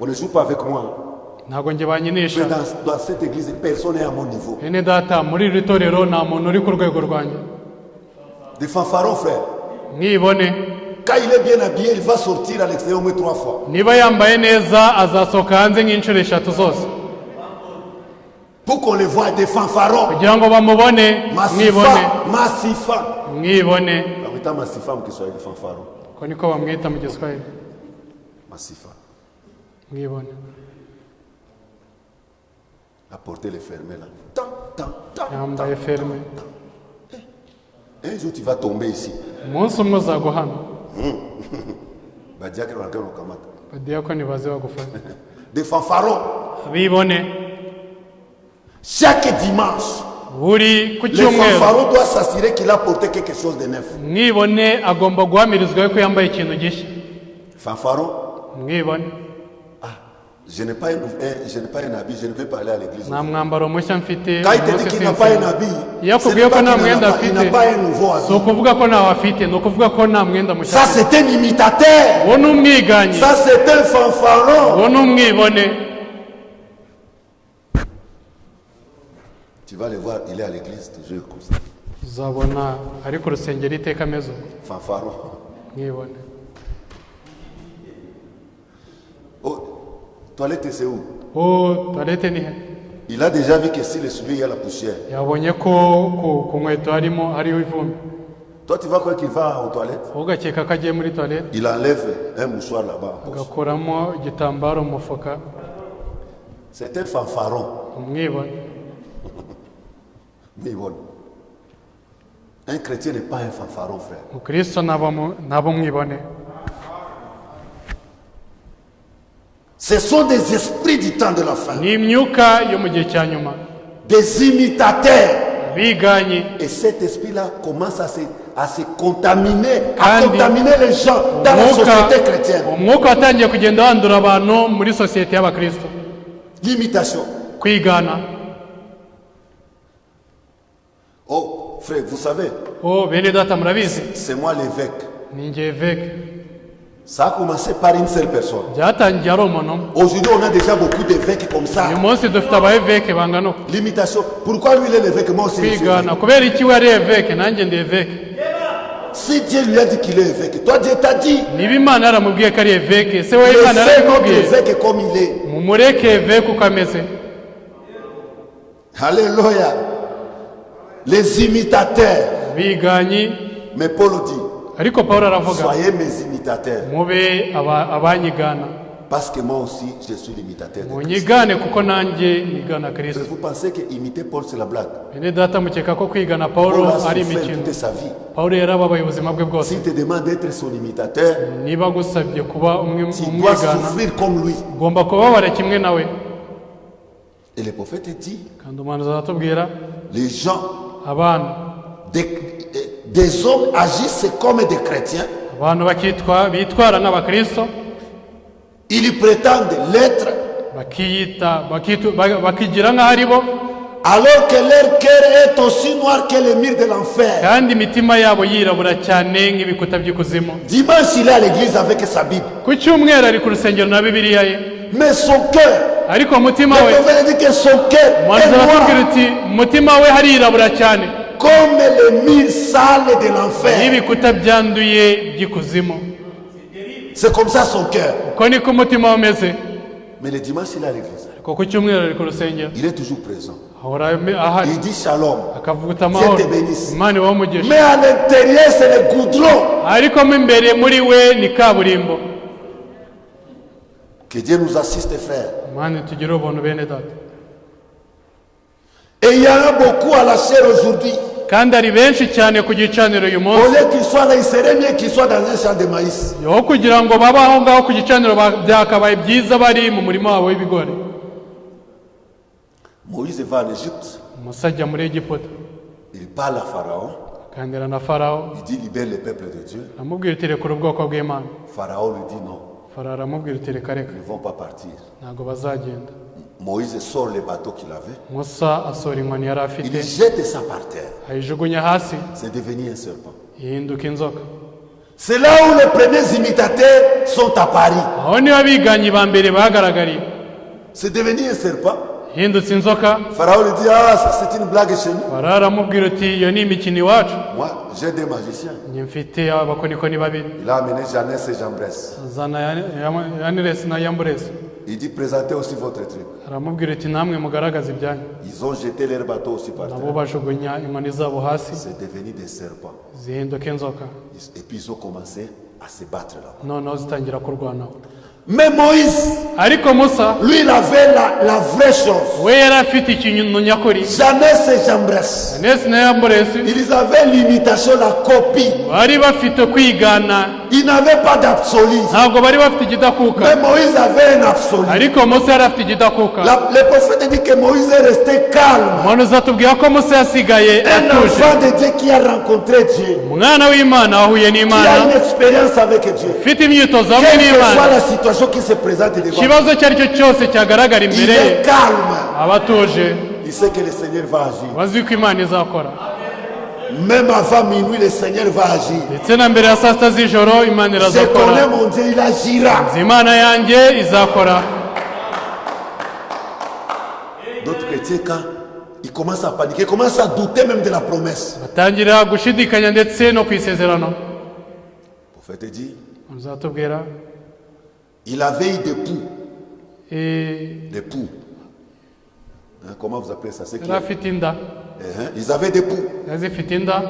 On ne joue pas avec moi. Ntabwo njye banyinisha. Dans cette église, personne n'est à mon niveau. Bene data muri iri torero nta muntu uri ku rwego rwanjye. Des fanfarons, frère. Mwibone. Quand il est bien habillé, il va sortir à l'extérieur au moins 3 fois. Niba yambaye neza azasohoka hanze nk'inshuro 3 zose. Pour qu'on le voie, des fanfarons. Kugira ngo bamubone, mwibone. Massifa. Mwibone. Bamwita Massifa mu Kiswahili, fanfaron. Ko niko bamwita mu Giswahili. Massifa. Mwibone. La porte est fermée là. Tant, tant, tant. Yambaye ferme. Un jour tu vas tomber ici. Umunsi umwe uzagwa hano. Badiakre wanakana ukamata. Badiyakoni baze bagufata. Des fanfarons. Bibone. Chaque dimanche, Buri ku le cyumweru. fanfaron doit s'assurer qu'il a porté quelque chose de neuf. Mwibone agomba guhamirizwa ko yambaye ikintu gishya. Fanfaron. Mwibone. Je n'ai pas un habit, je ne vais pas aller à l'église. Nta mwambaro mushya mfite. Quand il te dit qu'il n'a pas un habit, Iyo ce akubwiye n'est ko pas nta qu'il mwenda n'a pas, il n'a afite, pas un nouveau si habit. ukuvuga ko ntawe afite, ni ukuvuga ko nta mwenda mushya Ça afite. c'est un imitateur. Uwo ni umwiganyi. Ça c'est un fanfaron. Uwo ni umwibone. Tu vas le voir, il est à l'église toujours comme ça. Uzabona ari ku rusengero iteka ameze uko. Fanfaron. Mwibone. Oh, toilette c'est où? Toilette ni he? Il a déjà vu que si le soulier il y a la poussière. Yabonye ko ku nkweto hariho ivumbi. Toi tu vas croire qu'il va aux toilettes? Ugakeka ko agiye muri toilette. Il enlève un mouchoir là-bas. Agakuramo igitambaro mu mufuka. C'est un fanfaron. Umwibone. Mais bon. Un chrétien n'est pas un fanfaron, frère. Umukristo nabo mwibone. Ce sont des esprits du temps de la fin, ni imyuka yo mu gihe cya nyuma, des imitateurs. biganye. Et cet esprit-là commence à se contaminer, à Kandi contaminer les gens dans la société chrétienne. umwuka watangiye kugenda wandura abantu muri sosiyete y'abakristo. L'imitation. Kwigana. Oh, frère, vous savez, Bene data murabizi, c'est moi l'évêque. ni njye évêque. Ça a commencé par une seule personne. Byatangiye ari umuntu umwe. Aujourd'hui, on a déjà beaucoup d'évêques comme ça. Uyu munsi dufite abaevêque bangana uko. L'imitation. Pourquoi lui, il est l'évêque, moi aussi, je suis Kwigana l'évêque. kubera iki we ari évêque nanjye ndi évêque. Si Dieu lui a dit qu'il est évêque, toi Dieu t'a dit, Niba Imana yaramubwiye ko ari évêque, se we Imana laissez notre yaramubwiye évêque comme il est. mumureke évêque uko ameze. Alléluia. Les imitateurs. Biganyi. Mais Paul dit, Ariko Pawulo aravuga soyez mes imitateurs. mube abanyigana. Parce que moi aussi, je suis l'imitateur de Christ. Munyigane kuko nanjye nigana Kristo. Vous pensez que imiter Paul, c'est la blague? Bene data mukeka ko kwigana Paul Pawulo a ari souffert imikino. toute sa vie. Pawulo yarababaye ubuzima bwe bwose. S'il te demande d'être son imitateur, Niba gusabye kuba tu dois umwigana souffrir comme lui. ugomba kubabara kimwe nawe. Et le prophète dit, Kandi umuhanuzi aratubwira les gens, abantu des hommes agissent comme des chrétiens. abantu bitwara nk'abakristo, Ils prétendent l'être, bakigira nk'aho ari bo, alors que leur cœur est aussi noir que les murs de l'enfer. kandi imitima yabo yirabura cyane nk'ibikuta by'ikuzimu. Dimanche, il est à l'église avec sa Bible. Ku cyumweru ari ku rusengero na bibiliya ye, Mais son cœur, ariko umutima le we, prophète dit que son cœur est umuhanuzi aratubwira noir uti umutima we harirabura cyane comme les murs sales de l'enfer. n'ibikuta byanduye by'ikuzimu. C'est comme ça son cœur. Uko niko umutima we umeze. Mais le dimanche, il est à l'église. Ariko ku cyumweru ari ku rusengero, Il est toujours présent. ahora ahari Il dit shalom. akavuguta amahoro, Dieu te bénisse. Imana ibahe umugisha. Mais à l'intérieur, c'est le goudron. Ariko mo imbere muri we ni kaburimbo. Que Dieu nous assiste, frères. Imana itugire ubuntu bene data. Et il y en a beaucoup à la chair aujourd'hui. Kandi ari benshi cyane ku gicaniro uyu Au munsi, lieu qu'ils soient là, il serait mieux qu'ils soient dans un champ de maïs. aho kugira ngo babe aho ngaho ku gicaniro byakabaye byiza bari mu murima wabo w'ibigori. Moïse va en Égypte. Musa ajya muri Egiputa Il parle à Pharaon. aganira na Farawo, Il dit libère le peuple de Dieu. aramubwira uti rekura ubwoko bw'Imana. Pharaon lui dit non, Farawo aramubwira uti reka reka, ils ne vont pas partir. ntabwo bazagenda. Moïse sort le bateau qu'il avait. Musa asohora inkoni yari afite, Il jette ça par terre. ayijugunya hasi, C'est devenu un serpent. ihinduka inzoka. C'est là où les premiers imitateurs sont apparus. Aho niho abiganyi ba mbere bagaragariye. C'est devenu un serpent. Hindutse inzoka. Pharaon lui dit, ah, ça c'est une blague chez nous. Farawo aramubwira uti iyo ni imikino iwacu. Moi, j'ai des magiciens. Njye mfite abakonikoni babiri, Il a amené Jeannès et Jambres. azana Yaniresi na Yamburesi. Il dit, présentez aussi votre truc. Aramubwira uti namwe mugaragaze ibyanyu. Ils ont jeté leur bateau aussi par Nabo terre. bajugunya inkoni zabo hasi, C'est devenu des serpents. zihinduka inzoka. Et puis ils ont commencé à se battre là. Noneho zitangira kurwanaho. Mais Moïse, Ariko Musa lui, il avait la vraie chose. we yari afite ikintu nyakuri. Jeannès et Jambres, Yaniresi na Yamburesi ils avaient l'imitation, la copie. bari bafite kwigana, Ils n'avaient pas d'absolu. ntabwo bari bafite ikidakuka. Mais Moïse avait un absolu. Ariko Musa yari afite ikidakuka. Le prophète dit que Moïse est resté calme. Umuhanuzi atubwira ko Musa yasigaye Un atuje. enfant de Dieu qui a rencontré Dieu, Umwana w'Imana wahuye qui a n'Imana, une expérience avec Dieu. ufite imyitozo hamwe Quelle que soit n'Imana, la situation qui se présente devant lui, ikibazo icyo ari cyo cyose cyagaragara il imbere est ye, calme. aba atuje, Il sait que le Seigneur va agir. bazi ko Imana izakora. Même avant minuit, le Seigneur va agir. Ndetse na mbere ya saa sita z'ijoro Imana Je connais irazakora. mon Dieu, il agira. Nzi Imana yanjye izakora. D'autres chrétiens, quand ils commencent à paniquer, commencent à douter même de la promesse. Batangira gushidikanya ndetse no ku isezerano. Le prophète dit, Umuhanuzi atubwira il avait eu des poux. eh, Des poux. Hein, comment vous appelez ça? C'est yari clair. afite inda, Ils avaient des poux. yari zifite inda,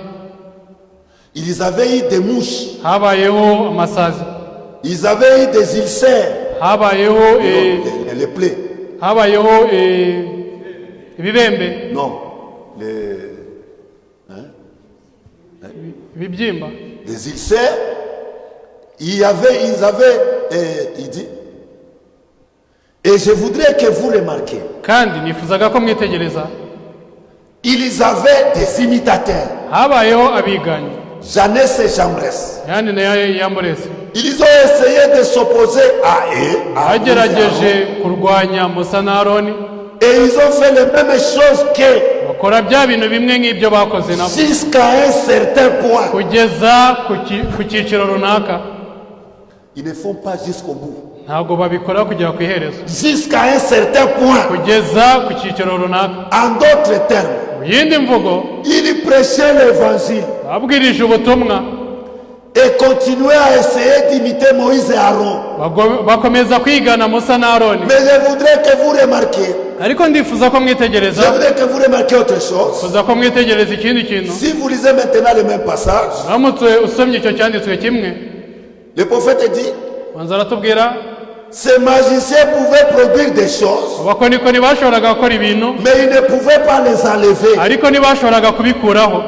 Ils avaient eu des mouches. habayeho amasazi, Ils avaient eu des ulcères. habayeho Les plaies. habayeho ibibembe, Non. Les, ibibyimba, les ulcères. Ils avaient, il dit, Et je voudrais que vous remarquiez, kandi nifuzaga ko mwitegereza ils avaient des imitateurs. habayeho abiganyi Jannes et Jambres. yani na Yamburesi Ils ont essayé de s'opposer à eux, à Moïse et Aaron. bagerageje kurwanya Musa na Aroni Et ils ont fait les mêmes choses que bakora bya bintu bimwe nk'ibyo bakoze nabo jusqu'à un certain point. kugeza ku cyiciro runaka. Ils ne font pas jusqu'au bout. Ntabwo babikora kugera ku iherezo, Jusqu'à un certain point. kugeza ku cyiciro runaka. En d'autres termes, Mu yindi mvugo, ils prêchaient l'évangile babwirije ubutumwa et continuaient à essayer d'imiter Moïse et Aaron. bakomeza kwigana Musa na Aroni. Mais je voudrais que vous remarquiez, Ariko ndifuza ko je mwitegereza, voudrais que vous remarquiez autre chose. ndifuza ko mwitegereza ikindi kintu. Si vous lisez maintenant le même passage, Uramutse usomye icyo cyanditswe kimwe, le prophète dit, banza aratubwira ces magiciens pouvaient produire des choses, abakonikoni bashoboraga gukora ibintu mais ils ne pouvaient pas les enlever. ariko ntibashoboraga kubikuraho.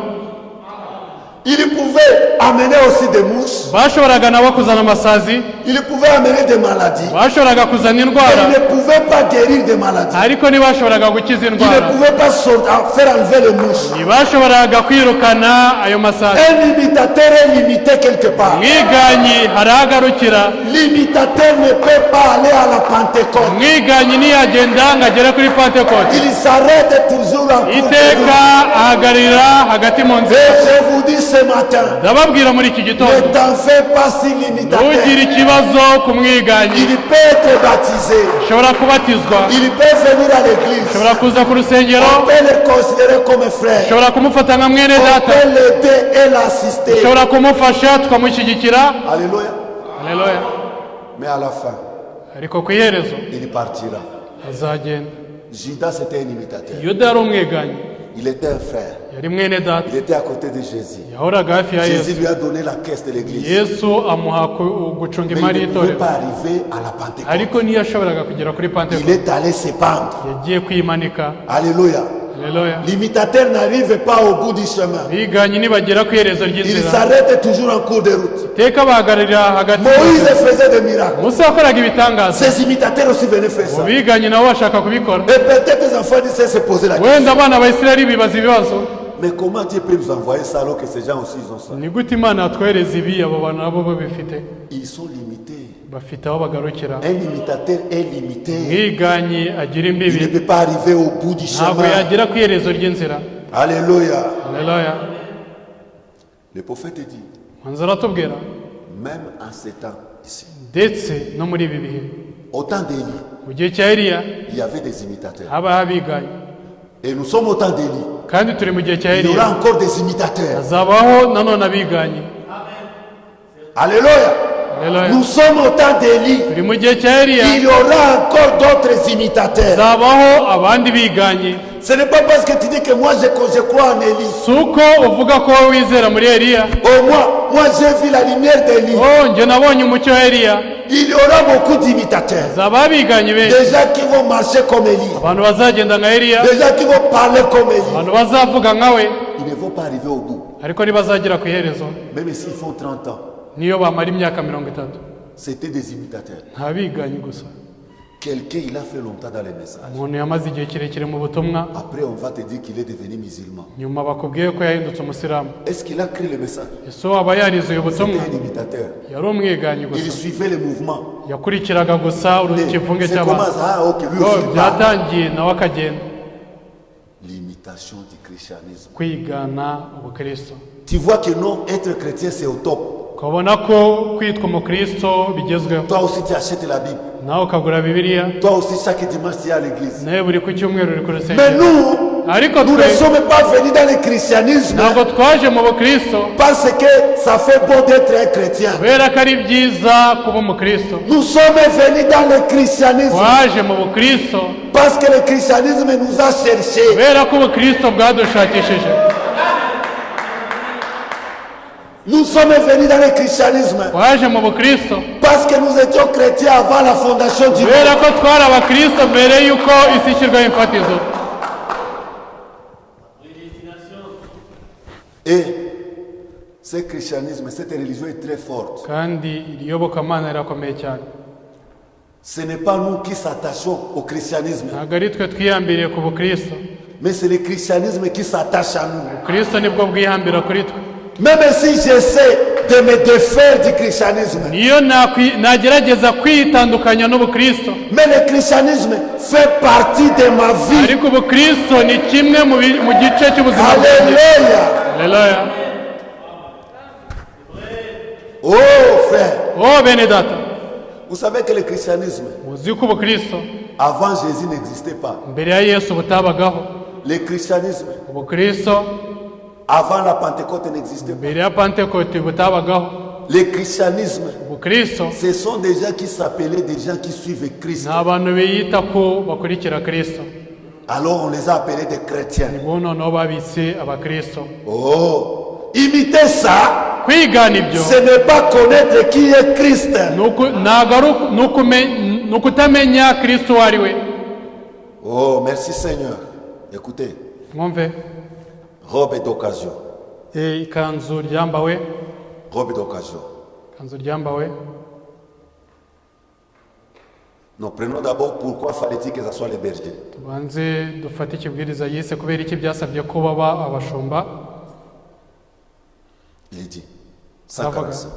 Ils pouvaient amener aussi des mouches, Bashoboraga nabo kuzana amasazi, ils pouvaient amener des maladies, bashoboraga kuzana mais indwara ils ne pouvaient pas guérir des maladies. ariko ntibashoboraga gukiza Ils ne indwara, pouvaient pas faire enlever les mouches. ntibashoboraga kwirukana ayo masazi. Un imitateur est limité quelque part. Umwiganyi harahagarukira, L'imitateur ne peut pas aller à la Pentecôte. umwiganyi ntiyagenda ngo agere kuri Pentekote, Il s'arrête toujours en cours de iteka route. ahagararira hagati mu Et nzira. je vous dis ce matin, Ndababwira muri iki gitondo, ne t'en fais pas si l'imitateur. ntugire ikibazo ku mwiganyi. Il peut être baptisé. Ushobora kubatizwa, Il peut venir à l'église. ushobora kuza ku rusengero, On peut le considérer comme frère. ushobora kumufata nka mwene On data, peut l'aider et l'assister. ushobora kumufasha tukamushyigikira. Alléluia. Haleluya. Mais à la fin, Ariko ku iherezo il partira. azagenda. Judas était un imitateur. Yuda yari umwiganyi, Il était un frère. yari mwene data, Il était à côté de Jésus. yahoraga hafi ya Jésus Yesu. lui a donné la caisse de l'église. Yesu amuha gucunga Mais imari il ne pouvait y'itorero, pas arriver à la Pentecôte. ariko ntiyashoboraga kugera kuri Il Pentekote. est allé se pendre. Yagiye kwimanika. Alléluia. Haleluya. L'imitateur n'arrive pas au bout du chemin. Abiganyi nibagera ku iherezo Il ry'inzira, s'arrête toujours en cours de route. iteka bahagararira hagati. Moïse faisait des miracles. Musa yakoraga ibitangaza, Ses imitateurs aussi venaient faire ça. abiganyi nabo bashaka kubikora. Et peut-être les enfants disaient se poser la question. Wenda abana ba Isirayeli bibaza ibibazo, Mais comment Dieu peut nous envoyer ça alors que ces gens aussi ils ont ça? ni gute Imana yatwohereza ibi, abo bantu nabo babifite, Ils sont limités. bafite aho bagarukira. Un imitateur est limité. Umwiganyi agira Il ne imbibi, peut pas arriver au bout du ntabwo chemin. yagera ku iherezo ry'inzira. Alléluia. Haleluya. Le prophète dit, Manzi aratubwira, même en ces temps ici, ndetse no muri ibi bihe, au temps d'Élie, mu gihe cya Eliya il y avait des imitateurs. habaho abiganyi, Et nous sommes au temps d'Élie. kandi turi mu gihe cya Il y aura Eliya, encore des imitateurs. hazabaho nanone abiganyi. Alléluia. Haleluya. Nous sommes au temps d'Élie. Turi mu gihe cya Eliya, Il y aura encore d'autres imitateurs. hazabaho abandi biganyi. Ce n'est pas parce que tu dis que moi je crois en Élie. Si uko uvuga ko wowe wizera muri Eliya, Oh, moi j'ai vu la lumière d'Élie. oh njye nabonye umucyo wa Eliya, Il y aura beaucoup d'imitateurs. hazabaho abiganyi benshi, Des gens qui vont marcher comme Élie. abantu bazagenda nka Eliya, Des gens qui vont parler comme Élie. abantu bazavuga nka we, Ils ne vont pas arriver au bout. ariko ntibazagera ku iherezo. Même s'ils font 30 ans. Niyo bamara imyaka 30, C'était des imitateurs. nta biganyi gusa. Quelqu'un, il a fait longtemps dans les messages. Umuntu yamaze igihe kirekire mu butumwa, Après, on va te dire qu'il est devenu musulman. nyuma bakubwiye ko yahindutse umusilamu. Est-ce qu'il a créé le message? Ese waba yarizuye C'était ubutumwa? un imitateur. Yari umwiganyi Il gusa, suivait les mouvements. yakurikiraga gusa ikivunge C'est comment cy'abantu. ça? Ah, ok, lui Oh, aussi. il parle. byatangiye nawe akagenda. L'imitation du christianisme. Kwigana ubukristo, Tu vois que non, être chrétien, c'est au top. ukabona ko kwitwa umukristo bigezweho. Toi aussi, tu achètes la Bible. Nawe ukagura Bibiliya, Toi aussi, chaque dimanche, tu es à l'église. nawe buri ku cyumweru uri ku Mais rusengero. nous, Ariko nous ne twe sommes pas venus dans le christianisme ntabwo twaje mu bukristo parce que ça fait beau d'être un chrétien. kubera ko ari byiza kuba umukristo. Nous sommes venus dans le christianisme Twaje mu bukristo parce que le christianisme nous a cherchés. kubera ko ubukristo bwadushakishije. Nous sommes venus dans le christianisme Twaje mu bukristo parce que nous étions chrétiens avant la fondation du kubera monde. ko twari abakristo mbere y'uko isi ishyirwaho imfatizo. Et ce christianisme, cette religion est très forte. Kandi iri yobokamana rirakomeye cyane. Ce n'est pas nous qui s'attachons au christianisme, ntabwo ari twe twihambiriye ku bukristo, mais c'est le christianisme qui s'attache à nous. ubukristo nibwo bwihambira kuri twe. Même si j'essaie de me défaire du christianisme, niyo nagerageza kwitandukanya n'ubukristo, mais le christianisme fait partie de ma vie. ariko ubukristo ni kimwe mu gice cy'ubuzima bwanjye. Alléluia. Haleluya. Oh frère, Oh bene data, vous savez que le christianisme, uzi ko ubukristo avant Jésus n'existait pas. mbere ya Yesu butabagaho. Le christianisme, Ubukristo avant la Pentecôte n'existait pas. mbere ya Pentekote butabagaho. Le christianisme, Ubukristo ce sont des gens qui s'appelaient des gens qui suivent Christ. ni abantu biyita ko bakurikira Kristo, Alors on les a appelés des chrétiens. nibo noneho babise abakristo. Oh, imiter ça, Kwigana ibyo ce n'est pas connaître qui est Christ. ni ukutamenya Kristo uwo ari we. Oh, merci Seigneur. Écoutez, Mwumve, robe d'occasion. ikanzu ryambawe, Robe d'occasion. ikanzu ryambawe. Nous prenons d'abord pourquoi fallait-il que ce soit les bergers. Tubanze dufate ikibwiriza yise kubera iki byasabye ko baba abashumba. Il dit, Aravuga 145.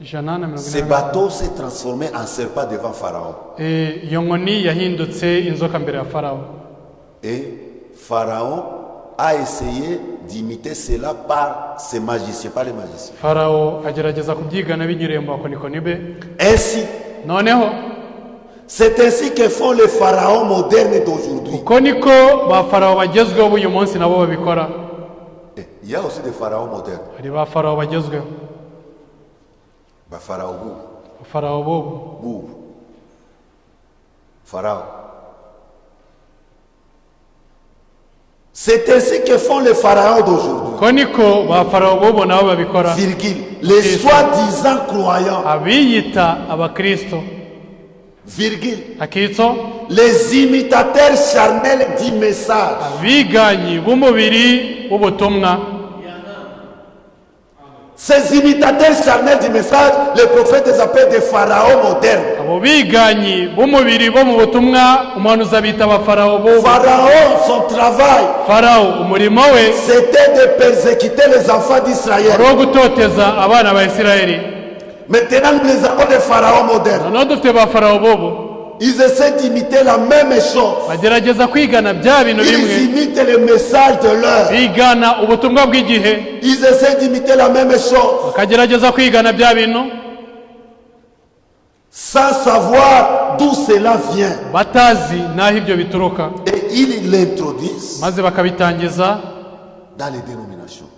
ijana na mirongo Ce inani. bateau s'est transformé en serpent devant Pharaon. Iyo nkoni yahindutse inzoka mbere ya Farawo. Et Pharaon a essayé d'imiter cela par ses magiciens, pas les magiciens. Farawo agerageza kubyigana binyuriye mu bakonikoni be. Ainsi, Noneho c'est ainsi que font les pharaons modernes d'aujourd'hui. uko niko ba Farawo bagezweho uyu munsi nabo babikora. Et il y a aussi des pharaons modernes. Hari ba Farawo bagezweho, Bah, Pharaon ba Farawo bobo, Boub. Pharaon. C'est ainsi que font les pharaons d'aujourd'hui. uko niko ba Farawo bobo nabo babikora. Virgule. Les soi-disant croyants. Abiyita abakristo, Virgule. akitso, Les imitateurs charnels du message. abiganyi b'umubiri w'ubutumwa. Ces imitateurs charnels du message, les prophètes les appellent des pharaons modernes. Abo biganyi b'umubiri bo mu butumwa umuhanuzi abita abafarawo bobo. Pharaon, son travail, Farawo umurimo we c'était de persécuter les enfants d'Israël. wari uwo gutoteza abana ba Isirayeli. Maintenant, nous les avons des pharaons modernes. Noneho dufite ba Farawo bobo Ils essaient d'imiter la même chose. bagerageza kwigana bya bintu Ils bimwe, imitent le message de l'heure. bigana ubutumwa bw'igihe, Ils essaient d'imiter la même chose bakagerageza kwigana bya bintu sans savoir d'où cela vient. batazi n'aho ibyo bituruka, Et ils l'introduisent maze bakabitangiza dans les dénominations.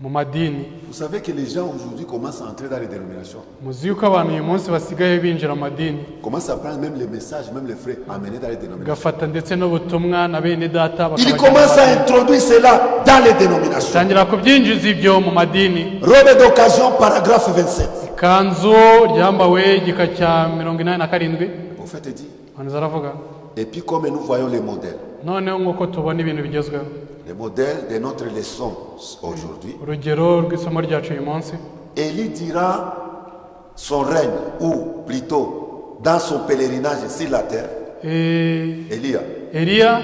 mu madini. Vous savez que les gens aujourd'hui commencent à entrer dans les dénominations. Muzi yuko abantu uyu munsi basigaye binjira mu madini, Commencent à prendre même les messages, même les frères, à amener dans les dénominations. bagafata ndetse n'ubutumwa na bene data Ils commencent à introduire cela dans les dénominations. batangira kubyinjiza ibyo mu madini. Robe d'occasion, paragraphe 27. Ikanzu ryambawe igika cya 87. Le prophète dit, Umuhanuzi aravuga, et puis comme nous voyons les modèles, noneho nk'uko tubona ibintu bigezweho, les modèles de notre leçon aujourd'hui, urugero rw'isomo ryacu uyu munsi, Élie dira son règne, ou plutôt dans son pèlerinage sur la terre, Élia, Eliya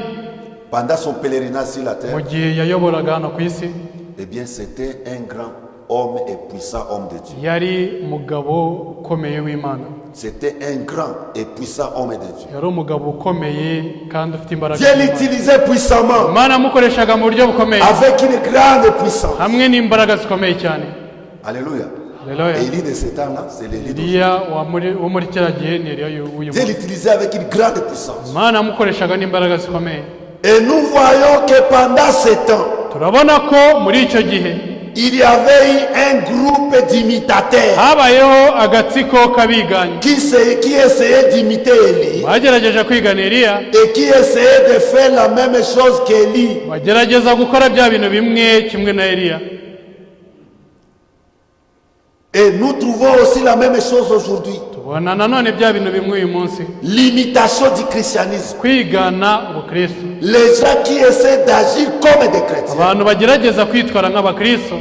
pendant son pèlerinage sur la mu terre, gihe yayoboraga hano ku isi eh bien c'était un grand homme et puissant homme de Dieu. yari umugabo ukomeye w'Imana, C'était un grand et puissant homme de Dieu. yari umugabo ukomeye kandi ufite imbaraga. Dieu l'utilisait puissamment, Imana yamukoreshaga mu buryo bukomeye avec une grande puissance. hamwe n'imbaraga zikomeye cyane. Alléluia. Haleluya. Élie de ce temps-là, c'est l'Élie d'aujourd'hui. Eliya wo muri kiriya gihe ni Eliya w'uyu Dieu munsi. l'utilisait avec une grande puissance. Imana yamukoreshaga n'imbaraga zikomeye. Et nous voyons que pendant ce temps, Turabona ko muri icyo gihe il y avait eu un groupe d'imitateurs habayeho agatsiko k'abiganyi qui essayaient d'imiter Élie bagerageje kwigana Eliya, et qui essayaient de faire la même chose qu'Élie. bagerageza gukora bya bintu bimwe kimwe na Eliya. Et nous trouvons aussi la même chose aujourd'hui. Tubona nanone bya bintu bimwe uyu munsi, L'imitation du christianisme. kwigana ubukristo. Les gens qui essaient d'agir comme des chrétiens. Abantu bagerageza kwitwara nk'abakristo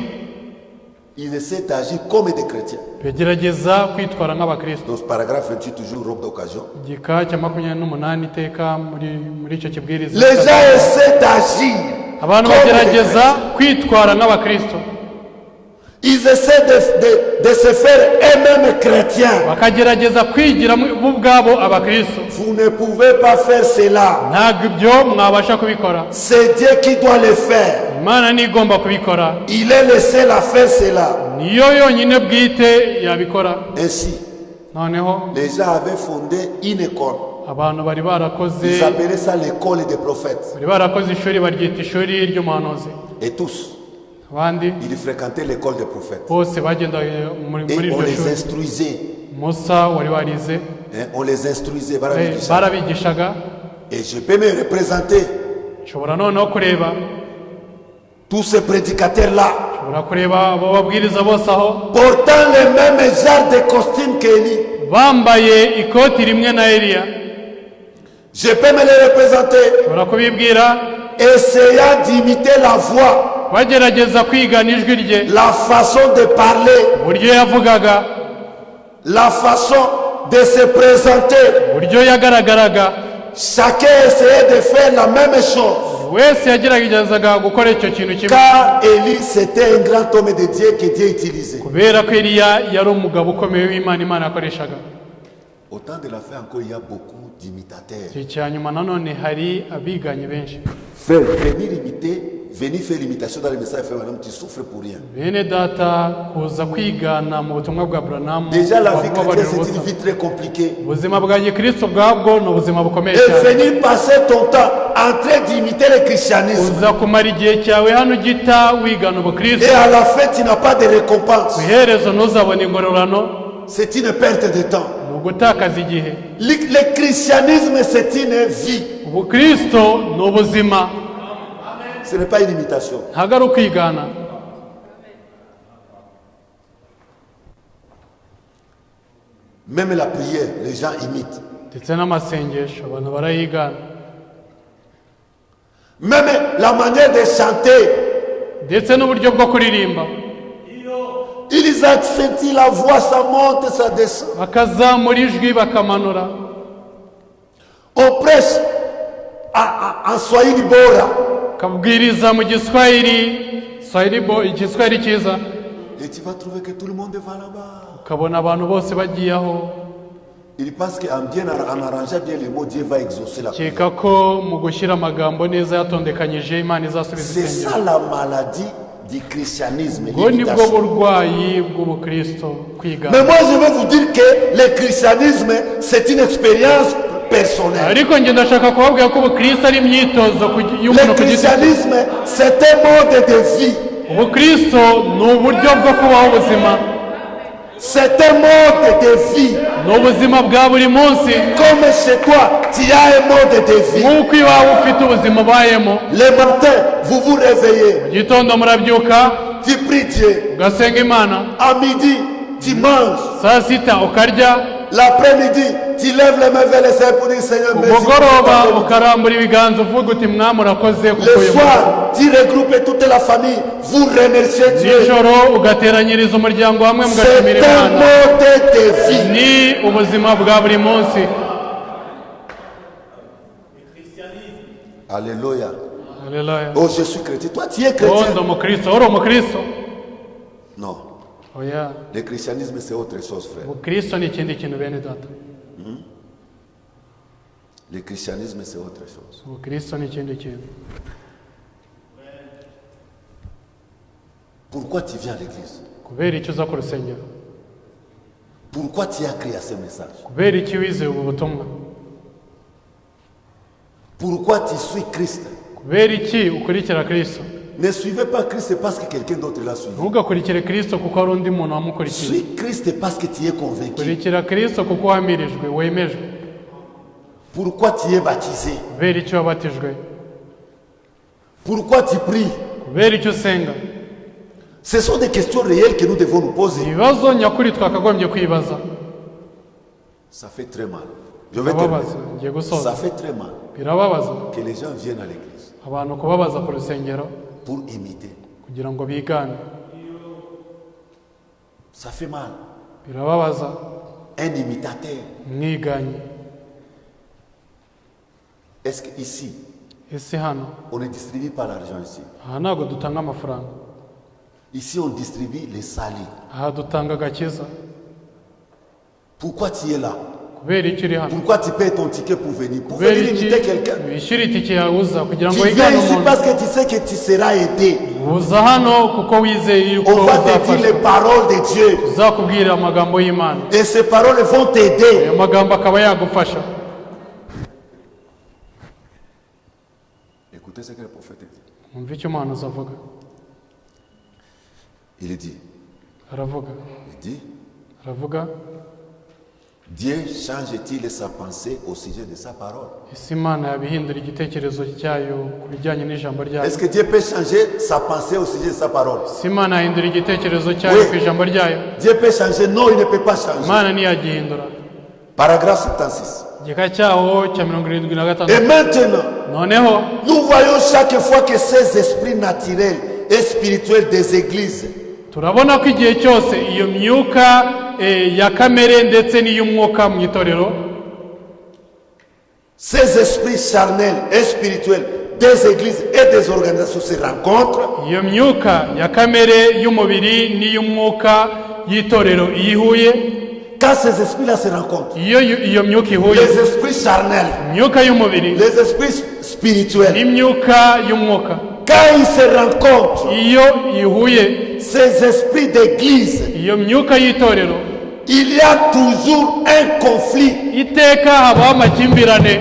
Ils essaient d'agir comme des chrétiens. begerageza kwitwara nk'abakristo. Dans ce paragraphe 28, toujours robe d'occasion. Igika cya 28 iteka muri icyo kibwiriza. Les gens essaient d'agir. Abantu bagerageza kwitwara nk'abakristo. Ils essaient de se faire eux-mêmes chrétiens. Bakagerageza kwigira bo ubwabo abakristo. Vous ne pouvez pas faire cela. Ntabwo ibyo mwabasha kubikora. C'est Dieu qui doit le faire. Imana ni igomba kubikora. Il est le seul à faire cela. Niyo yonyine bwite yabikora. Ainsi, Noneho les gens avaient fondé une école. abantu bari barakoze, Ils appelaient ça l'école des prophètes. bari barakoze ishuri baryita ishuri ry'umuhanuzi. Et tous, Abandi ils fréquentaient l'école des prophètes. bose bagendaga muri Et on iryo les shuri. instruisait. Musa wari warize, Hein, on les instruisait. barabigisha. barabigishaga. Et je peux me représenter Nshobora noneho kureba, tous ces prédicateurs-là, nshobora kureba abo babwiriza bose aho portant le même genre de costume qu'Élie. bambaye ikoti rimwe na Eliya. Je peux me les représenter, Nshobora kubibwira, essayant d'imiter la voix, bagerageza kwigana ijwi rye, la façon de parler, uburyo yavugaga, la façon de se présenter. uburyo yagaragaraga. Chacun essayait de faire la même chose. Wese yageragezaga gukora icyo kintu kimwe, Car Élie, c'était un grand homme de Dieu que Dieu utilisait. kubera ko Eliya yari umugabo ukomeye w'Imana, Imana yakoreshaga. Au temps de la fin encore, il y a beaucoup d'imitateurs. Igihe cya nyuma nanone hari abiganye benshi. Venir faire l'imitation dans les messages, faire madame, tu souffres pour rien. Bene data, kuza kwigana mu butumwa bwa Branham, Déjà, la vie wavuga chrétienne, bari c'est une ubusa. vie très compliquée. Ubuzima bwa Gikristo bwabwo ni ubuzima bukomeye Et cyane. venir passer ton temps en train d'imiter le christianisme. Uza kumara igihe cyawe hano ugita wigana Et ubukristo, à la fin, tu n'as pas de récompense. ku iherezo ntuzabona ingororano, C'est une perte de temps. ni ugutakaza igihe. Le christianisme, c'est une vie. Ubukristo ni ubuzima, Ce n'est pas une imitation. ntabwo ari ukwigana. Même la prière, les gens imitent. Ndetse n'amasengesho abantu barayigana, Même la manière de chanter, ndetse n'uburyo bwo kuririmba. ils accentuent la voix, ça monte, ça descend. Bakazamura ijwi bakamanura. On prêche en Swahili Bora. Kabwiriza mu Giswahili, Igiswahili cyiza, Et tu vas trouver que tout le monde va là-bas. ukabona abantu bose bagiye aho. Il pense qu'en en arrangeant bien les mots, Dieu va exaucer la prière. Keka ko mu gushyira amagambo neza yatondekanyije Imana izasubiza C'est ça isengero. la maladie du christianisme, Ubwo nibwo l'imitation. burwayi bw'ubukristo, Mais kwigana. moi, je vais vous dire que le christianisme, c'est une expérience personnelle. Ariko njye ndashaka kubabwira ko ubukristo ari imyitozo y'umuntu Le ku giti cye. christianisme, c'est un mode de vie. Ubukristo ni uburyo bwo kubaho ubuzima, C'est un mode de vie. ni ubuzima bwa buri munsi. Comme chez toi, tu as un mode de vie. Nk'uko iwawe ufite ubuzima ubayemo, Le matin, vous vous réveillez, mu gitondo murabyuka tu pries Dieu. ugasenga Imana, À midi, tu manges. saa sita ukarya, L'après-midi, tu lèves les mains vers le ciel pour dire Seigneur, merci. umugoroba ukarambura ibiganza uvuga uti mwami urakoze kuko Le uyu munsi. soir, tu regroupes toute la famille, vous remerciez Dieu. Nijoro ugateranyiriza umuryango hamwe C'est mugashimira un Imana. mode de vie. Ni ubuzima bwa buri munsi. Alléluia. Haleluya. Oh, je suis chrétien. Toi, tu es Oh, chrétien. ndi umukristo, uri umukristo? Non. Oya, Le christianisme, c'est autre chose, frère. ubukristo ni ikindi kintu bene data. Le christianisme, c'est autre chose. Ubukristo ni ikindi kintu. Pourquoi tu viens à l'église? Kubera icyo uza ku rusengero? Pourquoi tu as créé ce message? Kubera iki wizeye ubu butumwa? Pourquoi tu suis Christ? Kubera iki ukurikira Kristo? Ne suivez pas Christ parce que quelqu'un d'autre l'a suivi. Ntugakurikire Kristo kuko hari undi muntu wamukurikiye. Suis Christ parce que tu es convaincu. Kurikira Kristo kuko wamirijwe, wemejwe. Pourquoi tu es baptisé? Kubera icyo wabatijwe? Pourquoi tu pries? Kubera icyo usenga? Ce sont des questions réelles que nous devons nous poser. Ibibazo nyakuri twakagombye kwibaza. Ça fait très mal. Je vais Birababaza, terminer. ngiye Ça gusoza. fait très mal Birababaza que les gens viennent à l'église abantu kubabaza ku rusengero pour imiter. kugira ngo bigane. Ça fait mal. birababaza Un imitateur. mwiganye. Est-ce qu'ici, Ese hano on ne distribue pas l'argent ici? aha ntabwo dutanga amafaranga, Ici, on distribue les salis. aha dutanga agakiza. Pourquoi tu es là? Kubera iki uri hano? Pourquoi tu payes ton ticket pour venir? Pour Kubera venir iki imiter quelqu'un. wishyura itike yawe uza kugira Tu ngo viens wigane ici umuntu? parce que tu sais que tu seras aidé. Uza hano kuko wizeye yuko On va te dire uzafashwa. les paroles de Dieu. Uzakubwira amagambo y'Imana, Et ces paroles vont t'aider. ayo magambo akaba yagufasha. Écoutez ce que le prophète dit. Mwumve icyo umuhanuzi avuga. Il dit, Aravuga Dieu change-t-il sa pensée au sujet de sa parole? ese Imana yabihindura igitekerezo cyayo ku bijyanye n'ijambo ryayo? Est-ce que Dieu peut changer sa pensée au sujet de sa parole? ese Imana yahindura igitekerezo cyayo ku ijambo ryayo? Dieu peut changer? Non, il ne peut pas changer. Imana ntiyagihindura. Paragraphe 76. igika cyaho cya 76. Et maintenant, Noneho nous voyons chaque fois que ces esprits naturels et spirituels des églises turabona ko igihe cyose iyo myuka ya kamere ndetse n'iy'umwuka mu itorero, ces esprits charnels et spirituels des églises et des organisations se rencontrent, iyo myuka ya kamere y'umubiri n'iy'umwuka y'itorero iyo ihuye, quand ces esprits-là se rencontrent, iyo myuka ihuye, les esprits charnels, imyuka y'umubiri les esprits spirituels, n'imyuka y'umwuka, quand ils se rencontrent, iyo ihuye, ces esprits d'église, iyo myuka y'itorero, il y a toujours un conflit. iteka habaho amakimbirane.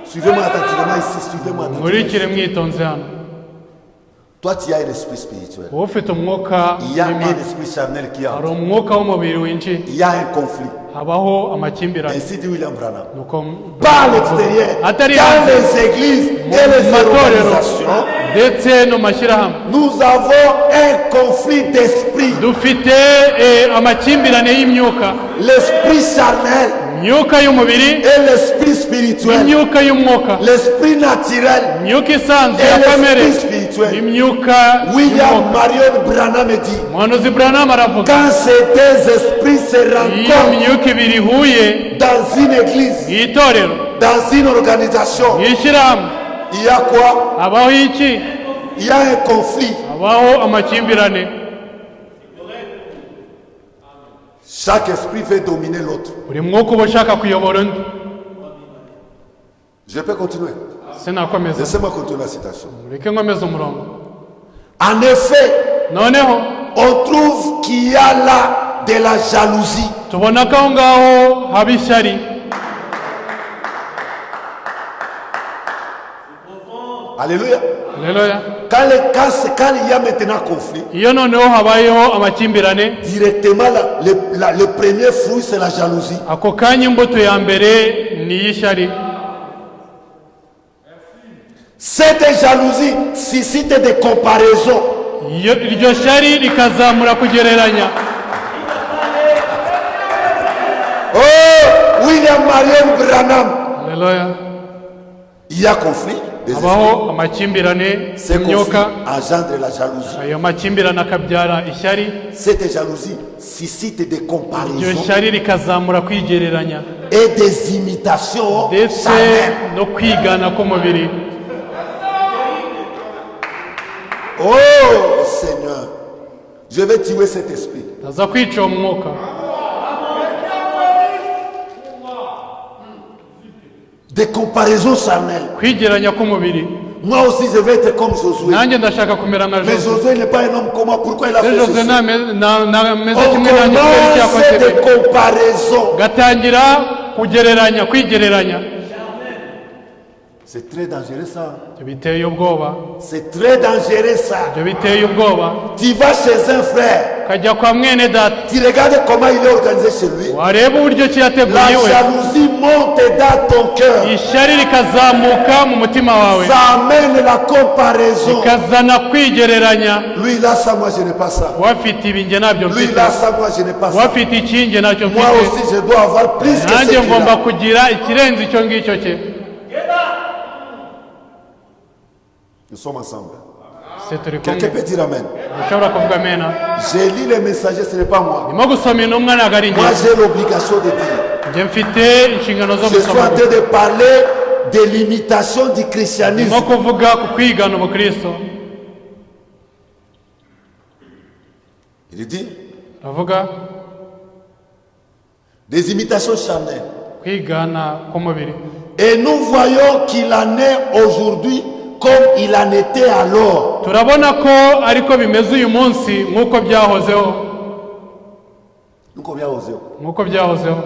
Suivez-moi attentivement ici, suivez-moi Nkurikire attentivement. mwitonze hano. Toi, tu as un esprit spirituel. Wowe ufite umwuka Il y a un w'Imana, esprit charnel qui hari entre. umwuka w'umubiri winjiye, Il y a un conflit. habaho amakimbirane. Ainsi dit William Branham. Nuko Par l'extérieur, atari dans hanze les églises et les matorero organisations, ndetse no mashyirahamwe nous avons un conflit d'esprit. dufite amakimbirane y'imyuka, L'esprit charnel imyuka y'umubiri et l'esprit spirituel. n'imyuka y'umwuka, L'esprit naturel imyuka isanzwe et ya kamere l'esprit spirituel. n'imyuka William y'umwuka. Marion Branham dit, Umuhanuzi Branham aravuga, quand ces deux esprits se iyo rencontrent myuka ibiri ihuye dans une église, mu itorero, dans une organisation, mu ishyirahamwe, il y a quoi? habaho iki? Il y a un conflit. Habaho amakimbirane. Chaque esprit veut dominer l'autre. Buri mwuka uba ushaka kuyobora undi. Je peux continuer. Sinakomeza, Laissez-moi continuer la citation. mureke nkomeze umurongo. En effet, Noneho on trouve qu'il y a là de la jalousie. tubona ko aho ngaho haba ishyari. Alléluia. Haleluya. Quand il y a maintenant conflit, Iyo noneho habayeho amakimbirane, directement le premier fruit c'est la jalousie. ako kanya imbuto ya mbere ni iy'ishyari. Cette jalousie suscite des comparaisons. Iryo shyari rikazamura kugereranya. Oh, William Marion Branham. Haleluya. Il y a conflit. Des Habaho esprits. amakimbirane Ces conflits y'imyuka, engendrent la jalousie. ayo makimbirane akabyara ishyari, Cette jalousie suscite des iryo comparaisons shyari rikazamura kwigereranya et des imitations ndetse charnelles. no kwigana k'umubiri. Oh Seigneur, je vais tuer cet esprit. Aza kwica uwo mwuka. Des comparaisons charnelles. Kwigeranya k'umubiri. Moi aussi je vais être comme Josué. Nanjye ndashaka kumera nka Mais Josué. Josué n'est pas un homme comme moi. Pourquoi il a fait Josué ceci? nameze On kimwe nanjye kubera icyo commence yakoze. des comparaisons. Gatangira kugereranya, kwigereranya. C'est très dangereux ça. Ibyo biteye ubwoba. C'est très dangereux ça. Ibyo biteye ubwoba. Tu vas chez un frère. Ukajya kwa mwene data, Tu regardes comment il est organisé chez lui. wareba uburyo ki La yateguye we, jalousie monte dans ton cœur. ishyari rikazamuka mu mutima wawe, Ça amène la comparaison. rikazana kwigereranya. Lui il a ça, moi je n'ai pas ça. Wafite ibi njye ntabyo Lui mfite, il a ça, moi je n'ai pas ça. wafite iki njye ntacyo Moi mfite, aussi je dois avoir plus que ce nanjye qu'il ngomba a. kugira ikirenze icyo ngicyo cye. Nous sommes ensemble. se turi Quelqu'un kumwe peut dire Amen. ushobora kuvuga amena J'ai lu les messagers, ce n'est pas moi. ndimo gusoma intumwa ntabwo ari Moi, njye j'ai l'obligation de dire. njye mfite inshingano zo Je suis gusoma en train de parler de l'imitation du christianisme. ndimo kuvuga ku kwigana ubukristo Il dit aravuga des imitations charnelles. kwigana k'umubiri Et nous voyons qu'il en est aujourd'hui comme il en était alors. turabona ko ariko bimeze uyu munsi nk'uko byahozeho Nous combien osons. nk'uko byahozeho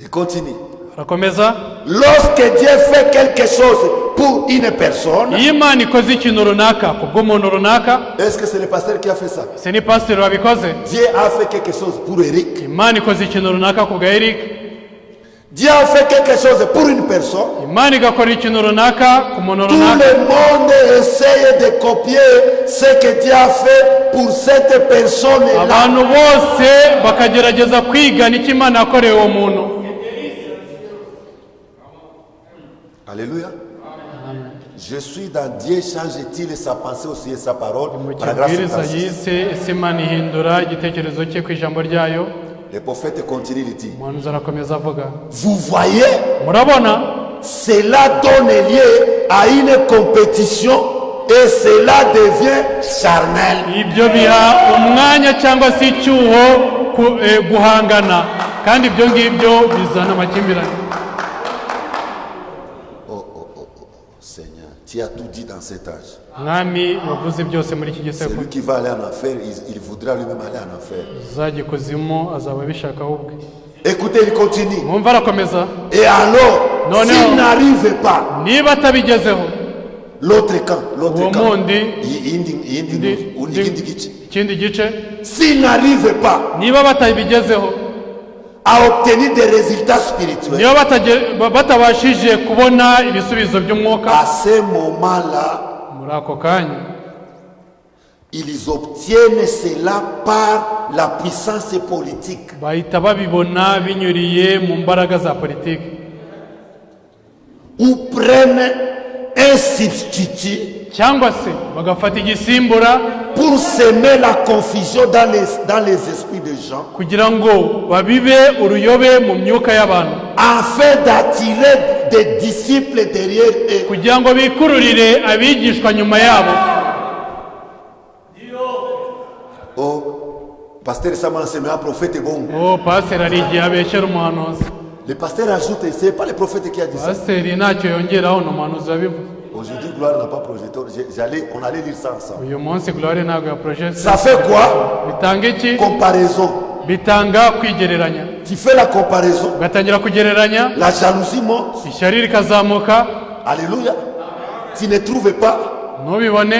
Il continue. arakomeza Lorsque Dieu fait quelque chose pour une personne, iyo imana ikoze ikintu runaka ku bw'umuntu runaka est-ce que c'est le pasteur qui a fait ça? se ni pasiteri wabikoze Dieu a fait quelque chose pour Eric. imana ikoze ikintu runaka ku bwa eric Dieu a fait quelque chose pour une personne. imana igakora ikintu runaka ku muntu Tout runaka le monde essaye de copier ce que Dieu a fait pour cette personne-là. abantu bose bakagerageza kwigana icyo imana yakoreye uwo muntu Alléluia. Je suis dans Dieu, change-t-il sa pensée aussi et sa parole mu par la grâce de kibwiriza Dieu. yise ese imana ihindura igitekerezo cye ku ijambo ryayo Le prophète continue de dire, umuhanuzi arakomeza avuga vous voyez, murabona cela donne lieu à une compétition et cela devient charnel. ibyo biha umwanya cyangwa se icyuho guhangana kandi ibyo ngibyo bizana amakimbirane Seigneur, tu as tout dit dans cet âge. mwami wavuze byose muri iki giseko Celui qui va aller en enfer, il voudra lui-même aller en enfer. uzajya ikuzimu azaba abishaka ahubwe Écoutez, il continue. mwumva arakomeza Et alors, Non, s'il non. n'arrive pas, niba atabigezeho l'autre camp, l'autre uwo camp, mundi ikindi gice. ikindi gice S'il n'arrive pas niba batabigezeho à obtenir des résultats spirituels, niba batabashije kubona ibisubizo by'umwuka à ce moment-là, muri ako kanya ils obtiennent cela par la puissance politique. bahita babibona binyuriye mu mbaraga za politiki Ou prennent un substitut cyangwa se bagafata igisimbura pour semer la confusion dans les esprits des gens, kugira ngo babibe uruyobe mu myuka y'abantu afin d'attirer des disciples derrière eux. kugira ngo bikururire abigishwa nyuma yabo Oh, pasteur Saman, c'est un prophète bon. oh pasiteri hari igihe abeshyera umuhanuzi Le pasteur ajoute, c'est pas le prophète qui a dit ça. pasiteri ntacyo yongeraho ni umuhanuzi wabivuze Aujourd'hui, Gloire n'a pas projeté. On allait lire ça ensemble. uyu munsi gloire ntabwo yaporojese Ça fait quoi? bitanga iki Comparaison. bitanga kwigereranya Tu fais la comparaison. ugatangira kugereranya La jalousie monte. ishyari rikazamuka Alléluia. Tu ne trouves pas. ntubibone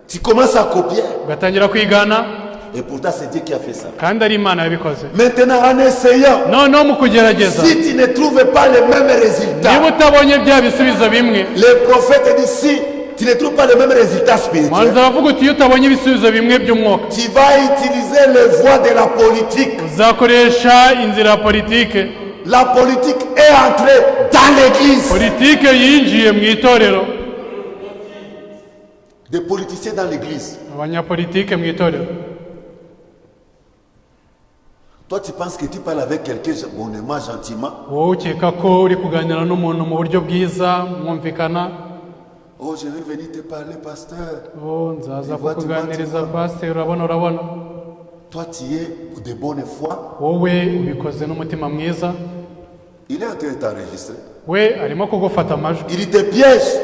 Tu commences à copier. ugatangira kwigana Et pourtant, c'est Dieu qui a fait ça. kandi ari imana yabikoze Maintenant, en essayant, noneho mu kugerageza si tu ne trouves pas les mêmes niba résultats, utabonye bya bisubizo bimwe le prophète dit si tu ne trouves pas les mêmes résultats spirituels, manzi aravuga uti iyo utabonye ibisubizo bimwe by'umwuka tu vas utiliser les voies de la politique. uzakoresha inzira ya politike La politique est entrée dans l'église. politike yinjiye mu itorero Des politiciens dans l'église. abanyapolitike mu itorero Toi, tu penses que tu parles avec quelqu'un bonnement, gentiment. wowe ukeka ko uri kuganira n'umuntu mu buryo bwiza mwumvikana Oh, je vais venir te parler, pasteur. oh nzaza kukuganiriza pasiteri urabona Toi, tu es de bonne foi. wowe ubikoze n'umutima mwiza Il est en train de t'enregistrer. we arimo kugufata amajwi Il te piège.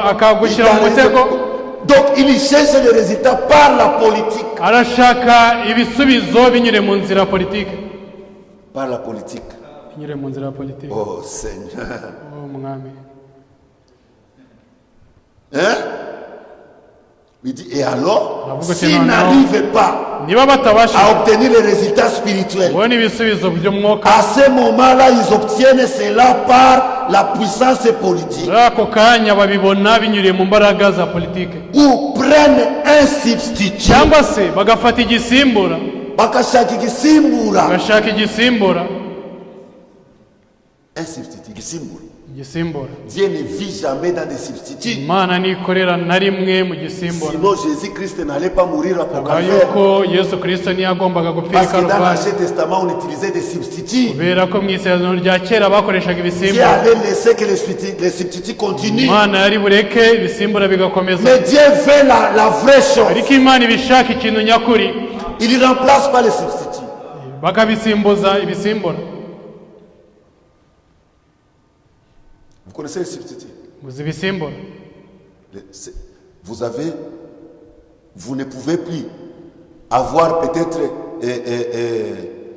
akagushyira mu mutego Donc, il cherche les résultats par la politique. arashaka ibisubizo binyure mu nzira ya politike Par la politique. binyure mu nzira ya politike Oh, Seigneur. oh mwami Hein? Il dit, et alors, Aravuga ati, s'il noneho, n'arrive pas niba batabasha à obtenir les résultats spirituels, kubona ibisubizo by'umwuka à ce moment-là, ils obtiennent cela par la puissance politique. muri ako kanya babibona binyuriye mu mbaraga za politike Ou prennent un substitut. cyangwa se bagafata igisimbura Bakashaka igisimbura. bagashaka igisimbura Un substitut, gisimbura. igisimbura. Dieu ne vit jamais dans des substituts. Imana ntikorera na rimwe mu gisimbura. Sinon Jésus-Christ n'allait pas mourir au Kubera calvaire. yuko Yesu Kristo ntiyagombaga gupfira i Parce que dans Karuvali. l'Ancien Testament, on utilisait des substituts. Kubera ko mu isezerano rya kera bakoreshaga Dieu ibisimbura. allait laisser que les substituts continuent. Imana yari bureke ibisimbura bigakomeza. Mais Dieu veut la vraie chose. Ariko Imana ibishaka ikintu nyakuri, Il ne remplace pas les substituts. bakabisimbuza ibisimbura. Vous connaissez les substituts? Muzi ibisimbura. Vous ne pouvez plus avoir peut-être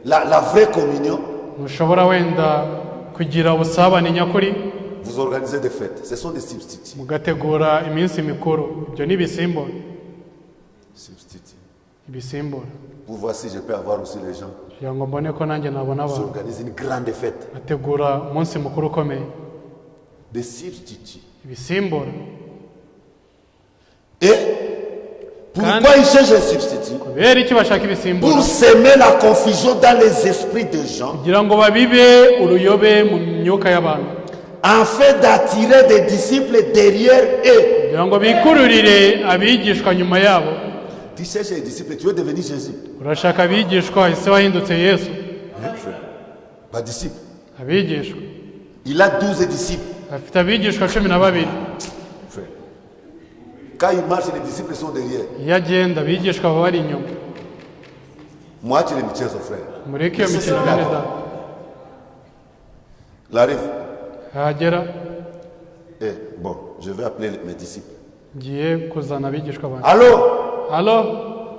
la vraie communion. Mushobora wenda kugira ubusabane nyakuri, Vous organisez des fêtes. Ce sont des substituts. mugategura iminsi mikuru. Ibyo ni ibisimbura. Substituts. Ibisimbura. Pour voir si je peux avoir aussi les gens. Kugira ngo mbone ko nanjye nabona abantu. J'organise une grande fête. Ategura umunsi mukuru ukomeye. Des substituts. Ibisimbura. Et pourquoi ils cherchent un substitut? Kubera iki bashaka ibisimbura? Pour semer la confusion dans les esprits des gens, Kugira ngo babibe uruyobe mu myuka y'abantu. afin d'attirer des disciples derrière eux. Kugira ngo bikururire abigishwa nyuma yabo. Tu cherches les disciples, tu veux devenir Jésus. Urashaka abigishwa, ese wahindutse Yesu? Pas disciple. Abigishwa. Il a 12 disciples. Afite abigishwa 12. Frère. Quand il marche, les disciples sont derrière. Iyo agenda abigishwa baba bari inyuma. Moi, tu les tiens au frère. Mureke iyo mikino bene data. Il arrive. Hagera, Bon, je vais appeler mes disciples. ngiye kuzana abigishwa banjye. Allô? Halo,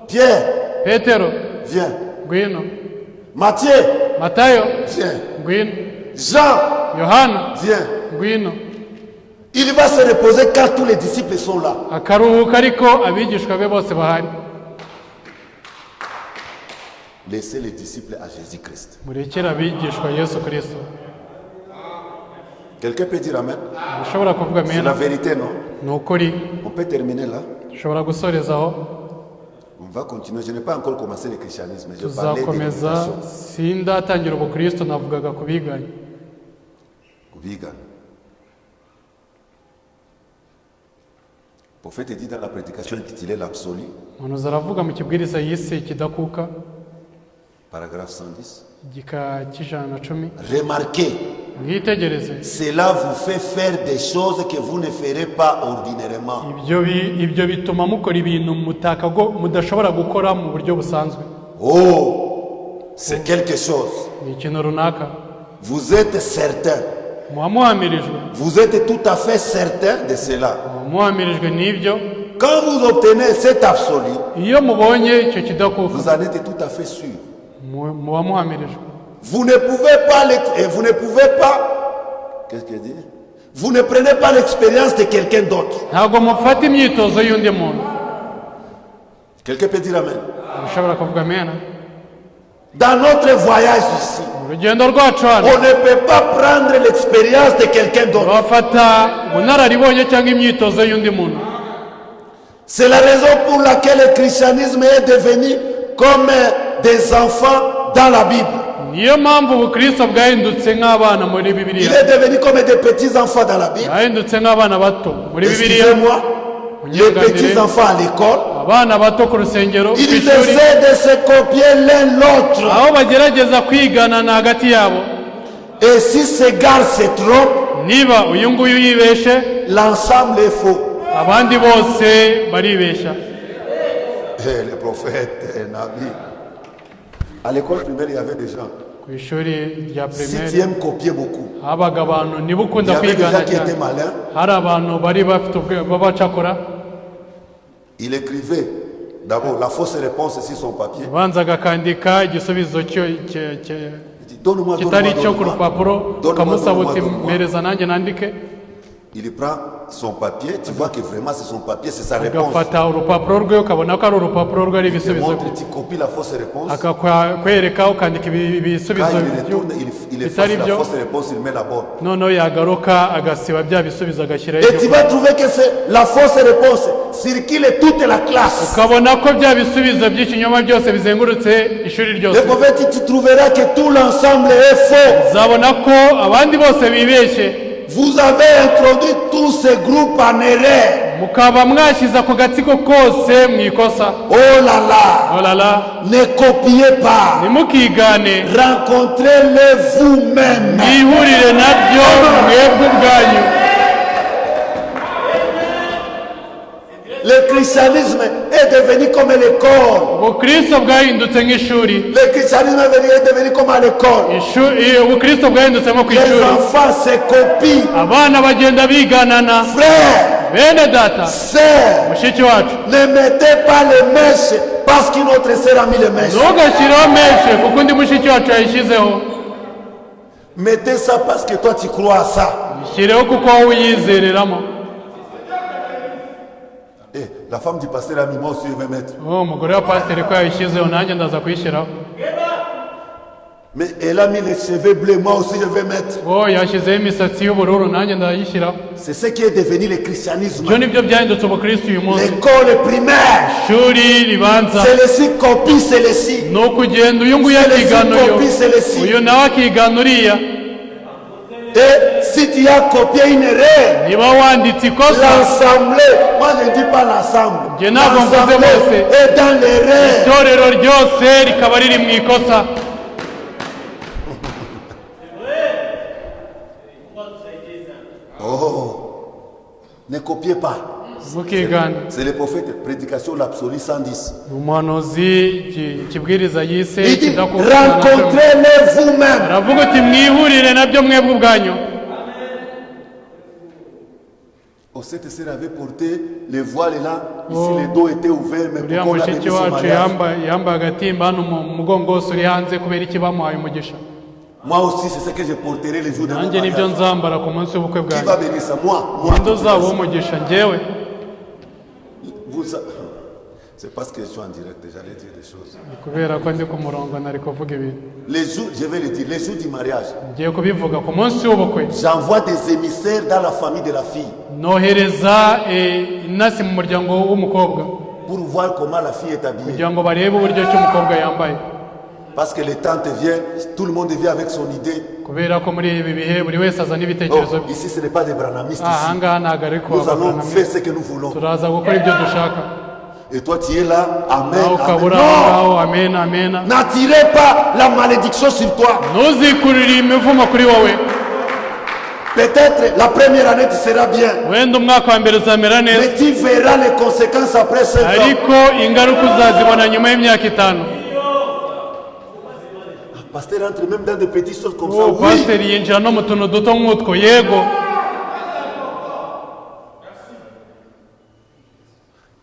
Pierre, Petero, viens. ngwino. Matthieu, Matayo, viens. ngwino. Jean, Yohana, viens. ngwino. Il va se reposer quand tous les disciples sont là. Akaruhuka ariko abigishwa be bose bahari. Laissez les disciples à Jésus-Christ. Murekere abigishwa Yesu Kristo. Quelqu'un peut dire Amen? Ushobora kuvuga C'est la mena. vérité, non? Ni ukuri. On peut terminer là. Ushobora gusorezaho. On va continuer. Je n'ai pas encore commencé le christianisme. Je parlais de Tuzakomeza. l'éducation. Sindatangira ubukristo, navugaga ku biganye. Kubiga. Le prophète dit dans la prédication intitulée l'absolu, Umuhanuzi aravuga mu kibwiriza yise kidakuka, paragraphe 110. igika cy'110. Remarquez, Mwitegereze. cela vous fait faire des choses que vous ne ferez pas ordinairement. Ibyo bituma mukora ibintu mudashobora gukora mu buryo busanzwe. Oh, c'est quelque chose. Ni ikintu runaka. Vous êtes certain. Muba muhamirijwe. Vous êtes tout à fait certain de cela. Muba muhamirijwe n'ibyo. Quand vous obtenez cet absolu, Iyo mubonye icyo kidakuka, vous en êtes tout à fait sûr. muba muhamirijwe. Vous ne pouvez pas, qu'est-ce qu'il dit? Vous ne prenez pas l'expérience de quelqu'un d'autre. Ntabwo mufata imyitozo y'undi muntu. Quelqu'un peut dire Amen. Ushobora kuvuga mena. Dans notre voyage ici, Urugendo rwacu hano, on ne peut pas prendre l'expérience de quelqu'un d'autre. bafata ubunararibonye cyangwa imyitozo y'undi muntu. C'est la raison pour laquelle le christianisme est devenu comme des enfants dans la Bible. Niyo mpamvu ubukristo bwahindutse nk'abana muri Il Bibiliya. est devenu comme des petits enfants dans la Bible. Bwahindutse nk'abana bato muri Bibiliya. Excusez-moi, les petits enfants à l'école, Abana bato ku rusengero, ku ils ishuri, essaient de se copier l'un l'autre. aho bagerageza kwigana hagati yabo. Et si ces gars se trompent, Niba uyu nguyu yibeshe, l'ensemble est faux. abandi bose baribesha. Les prophètes, les nabis. À l'école primaire, il y avait des gens. Ku ishuri rya Si tu primaire aimes copier beaucoup, habaga abantu niba il y ukunda avait des kwigana gens qui étaient cyane. malins. Hari abantu bari bafite b'abacakora, Il écrivait d'abord la fausse réponse sur son papier. banzaga akandika igisubizo Il dit donne-moi, kitari donne-moi, cyo ku donne-moi. rupapuro, Donne-moi, ukamusaba donne-moi, uti donne-moi. mpereza nanjye nandike. Il prend son papier, tu vois que vraiment c'est son papier, c'est sa réponse. agafata urupapuro rwe ukabona ko ari urupapuro rwe ari Il te ibisubizo montre, bye tu copies la fausse réponse. akakwereka ukandika Quand ibisubizo il retourne, il efface bitari la byo fausse réponse, il met la bonne. noneho yagaruka agasiba bya bisubizo agashyiraho Et tu vas trouver que c'est la fausse réponse circule toute la classe. ukabona ko bya bisubizo by'ikinyoma byose bizengurutse ishuri Le ryose prophète, tu trouveras que tout l'ensemble est faux. uzabona ko abandi bose bibeshye Vous avez introduit tous ces groupes en erreur. mukaba mwashyize ako gatsiko kose mu ikosa Oh là là, olala ne copiez pas. ntimukigane Rencontrez-les vous-même. mwihurire nabyo mwebwe ubwanyu Le christianisme est devenu comme l'école. ubukristo bwahindutse nk'ishuri Le christianisme est devenu comme à l'école. ubukristo bwahindutse nko ku Les ishuri enfants se copient. abana bagenda biganana Frères, bene data sœurs, mushiki wacu ne mettez pas les mèches parce qu'une autre sœur a mis les mèches. ntugashyireho meshe kuko undi mushiki wacu yayishyizeho Mettez ça parce que toi tu crois à ça. shyireho kuko wowe uyizereramo Eh, la femme du pasteur a mis, moi aussi je vais mettre. umugore wa pasiteri ko yayishyizeho nanjye ndaza kuyishyiraho Mais elle a mis les cheveux bleus, moi aussi je vais mettre. yashyizeho imisatsi y'ubururu nanjye ndayishyiraho C'est ce qui est devenu le christianisme. ibyo nibyo byahindutse ubukristo uyu munsi L'école primaire, ishuri ribanza celle-ci copie celle-ci. ni ukugenda uyu nguyu akigana uyu uyu nawe akigana uriya Et si tu as copié une erreur, niba wanditse ikosa l'assemblée, moi je ne dis pas l'ensemble, Je ntabwo mvuze l'assemblée bose. est dans l'erreur. itorero ryose rikaba riri mu ikosa Oh, ne copiez pas. mukigana C'est le prophète, prédication, l'absolu 110. umuhanuzi ikibwiriza yise Il dit, kidakuka rencontrez-les vous-même. aravuga uti mwihurire nabyo mwebwe ubwanyu Oh, cette sœur avait porté les voiles là, ici les dos étaient ouverts, mais uriya pourquoi on a mushiki béni son wacu mariage? yambaye agatimba hano mu mugongo wose uri hanze kubera iki bamuhaye umugisha Moi aussi, c'est ce que je porterai les jours de mon nanjye nibyo mariage. nzambara ku munsi w'ubukwe Qui bwanjye va bénir ça? Moi. ninde uzaba umugisha njyewe Vous, c'est parce que je suis en direct, j'allais dire des choses. kubera ko ndi ku murongo nari kuvuga ibintu Les jours, je vais le dire, les jours du mariage, ngiye kubivuga ku munsi w'ubukwe j'envoie des émissaires dans la famille de la fille nohereza inasi mu muryango w'umukobwa pour voir comment la fille est habillée. kugira ngo barebe uburyo ki umukobwa yambaye Parce que les tantes viennent, tout le monde vient avec son idée. kubera ko muri ibi bihe buri wese azana Oh, ibitekerezo bye ici, ce n'est pas des branamistes. Ici. ahangaha ntabwo ari Nous allons kubabaranamo faire ce que nous voulons. turaza gukora ibyo dushaka Et toi, tu es là. Amen. nawe ukaba Amen. uri aho Non! ngaho amena amena N'attirez pas la malédiction sur toi. ntuzikurire imivumo kuri wowe Peut-être la première année, tu seras bien. wenda umwaka wa mbere uzamera neza Mais tu verras les conséquences après 5 ans. ariko ingaruka uzazibona nyuma y'imyaka 5 Pasteur entre même dans des petites choses comme ça. uwo Oui. pasiteri yinjira no mu tuntu duto nk'utwo yego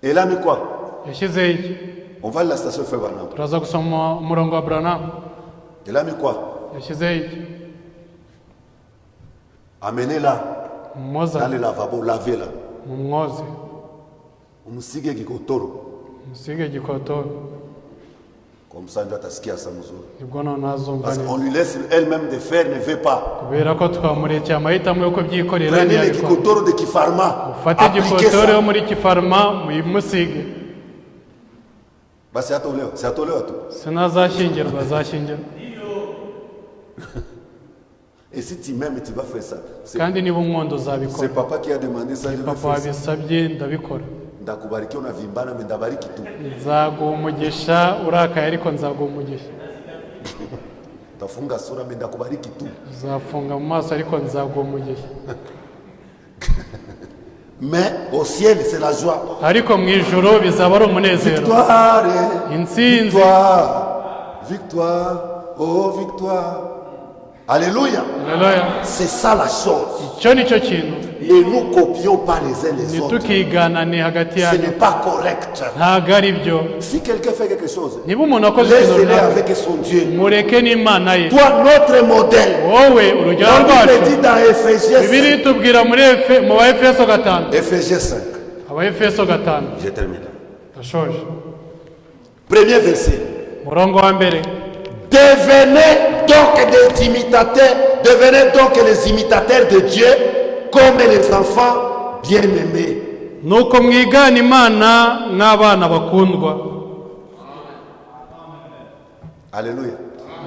Et là, mais quoi? yashyizeho iki On va à la station Febanam. turaza gusoma umurongo wa buranamu Et là, mais quoi? yashyizeho iki Amenez-la dans mumuza le lavabo, lavez-la. mumwoze Umusige kikotoro. musige igikotoro Comme ça, ndio atasikia sa mzuri. nibwo noneho azumva Parce neza qu'on lui laisse elle-même de faire, ne veut pas. kubera ko twamurekeye amahitamo yo kubyikorera Prenez le ntiyabikora kikotoro de Kifarma. ufate Appliquez igikotoro yo ça. muri kifaruma muyimusige Bah, c'est à tolewa tu. sinazashyingirwa azashyingirwa Et si tu m'aimes, tu vas faire ça. kandi niba umwondo C'est uzabikora papa qui a demandé ça, je vais papa faire ça. wabisabye ndabikora Ndakubariki unavimbana, mais ndabariki tu. nzaguha umugisha urakaye ariko nzaguha umugisha Tafunga sura, mais ndakubariki tu. uzafunga mu maso ariko nzaguha umugisha Mais au ciel, c'est la joie. ariko mu ijoro bizaba ari umunezero Victoire, intsinzi victoire, victoire, oh victoire. Alléluia. Haleluya. C'est ça la chose. icyo ni cyo kintu ne nous copions pas les uns les autres. ntitukiganane hagati Ce yanyu n'est pas correct. ntabwo ari byo. Si quelqu'un fait quelque chose, niba umuntu akoze ikintu laisse-le runaka avec son Dieu. mureke n'imana ye. Toi, notre modèle. wowe urugero La Bible rwacu dit dans Éphésiens 5. bibiri tubwira mu baefeso 5. Éphésiens 5. abaefeso 5. Je termine. ndashoje. Premier verset. murongo wa mbere. Devenez donc les imitateurs de Dieu comme les enfants bien-aimés. nuko mwigana imana nk'abana bakundwa. Alléluia.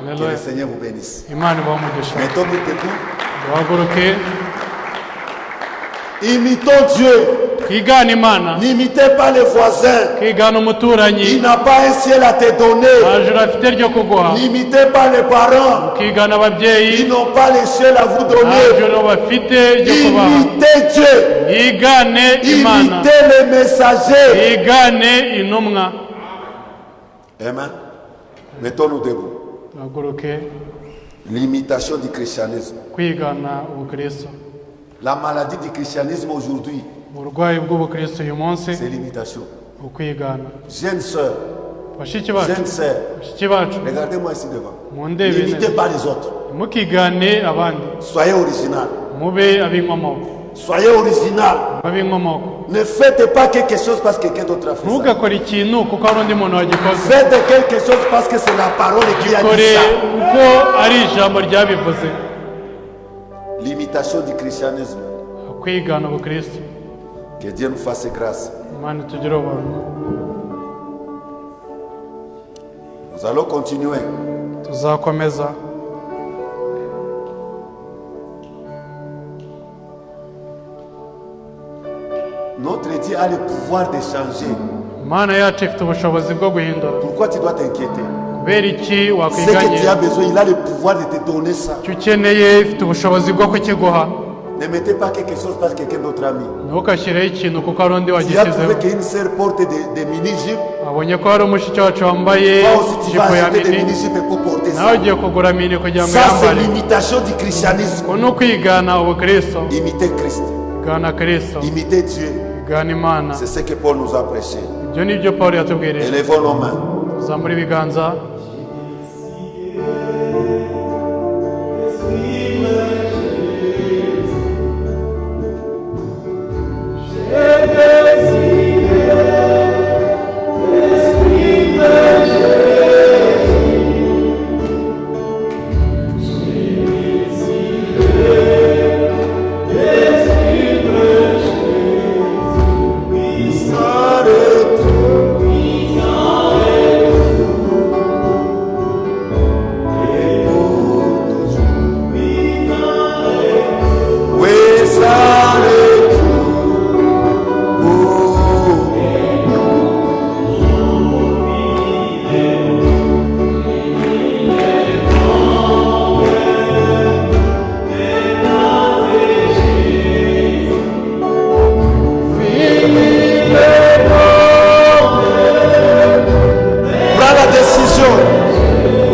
Alléluia. Que le Seigneur vous bénisse. imana ibahe umugisha. Mettons-nous debout. duhaguruke Imitons Dieu. twigana imana. N'imitez pas les voisins. twigana Il umuturanyi n'a pas un ciel à te donner. nta juru afite ryo kuguha. N'imitez pas les parents. twigana Ils ababyeyi n'ont pas le ciel à vous nta donner. juru bafite ryo kubaha. Imitez Dieu. mwigane imana. Imitez les messagers. mwigane intumwa. Amen. Mettons-nous debout. duhaguruke L'imitation du christianisme. kwigana ubukristo. La maladie du christianisme aujourd'hui, uburwayi bw'ubukristo uyu munsi c'est l'imitation. ukwigana. Jeune sœur, bashiki bacu jeune sœur, bashiki bacu regardez-moi ici devant. mundebe N'imitez neza. pas les autres. mukigane abandi. Soyez original. mube ab'inkomoko. Soyez original. ab'inkomoko. Ne faites pas quelque chose parce que quelqu'un d'autre a fait ça. ntugakore ikintu kuko hari undi muntu wagikoze. Faites quelque chose parce que c'est la parole qui a kore dit ça. kuko ari ijambo ryabivuze. L'imitation du christianisme. kwigana ubukristo. Que Dieu nous fasse grâce. imana itugire ubuntu. Nous allons continuer. tuzakomeza. Notre Dieu a le pouvoir de changer. imana yacu ifite ubushobozi bwo guhindura. Pourquoi tu dois t'inquiéter? kubera iki Ce que tu wakwiganye as besoin, il a le pouvoir de te donner ça. icyo ukeneye ifite ubushobozi bwo kukiguha. Ne mettez pas quelque chose parce que quelqu'un d'autre a mis. ntukashyireho ikintu kuko hari undi Tu as wagishyizeho. trouvé qu'une sœur porte des mini-jupes. abonye ko hari umushiki wacu wambaye Toi aussi, tu vas ijipo ya acheter des mini. mini-jupes pour porter nawe ça. ugiye kugura mini kugira ngo Ça, c'est yambare. l'imitation du christianisme. uku ni ukwigana ubukristo. Imiter Christ. gana kristo. Imiter Dieu. gana imana. C'est ce que Paul nous a prêché. ibyo ni byo pawulo yatubwirije. Élevons nos mains. tuzamure ibiganza.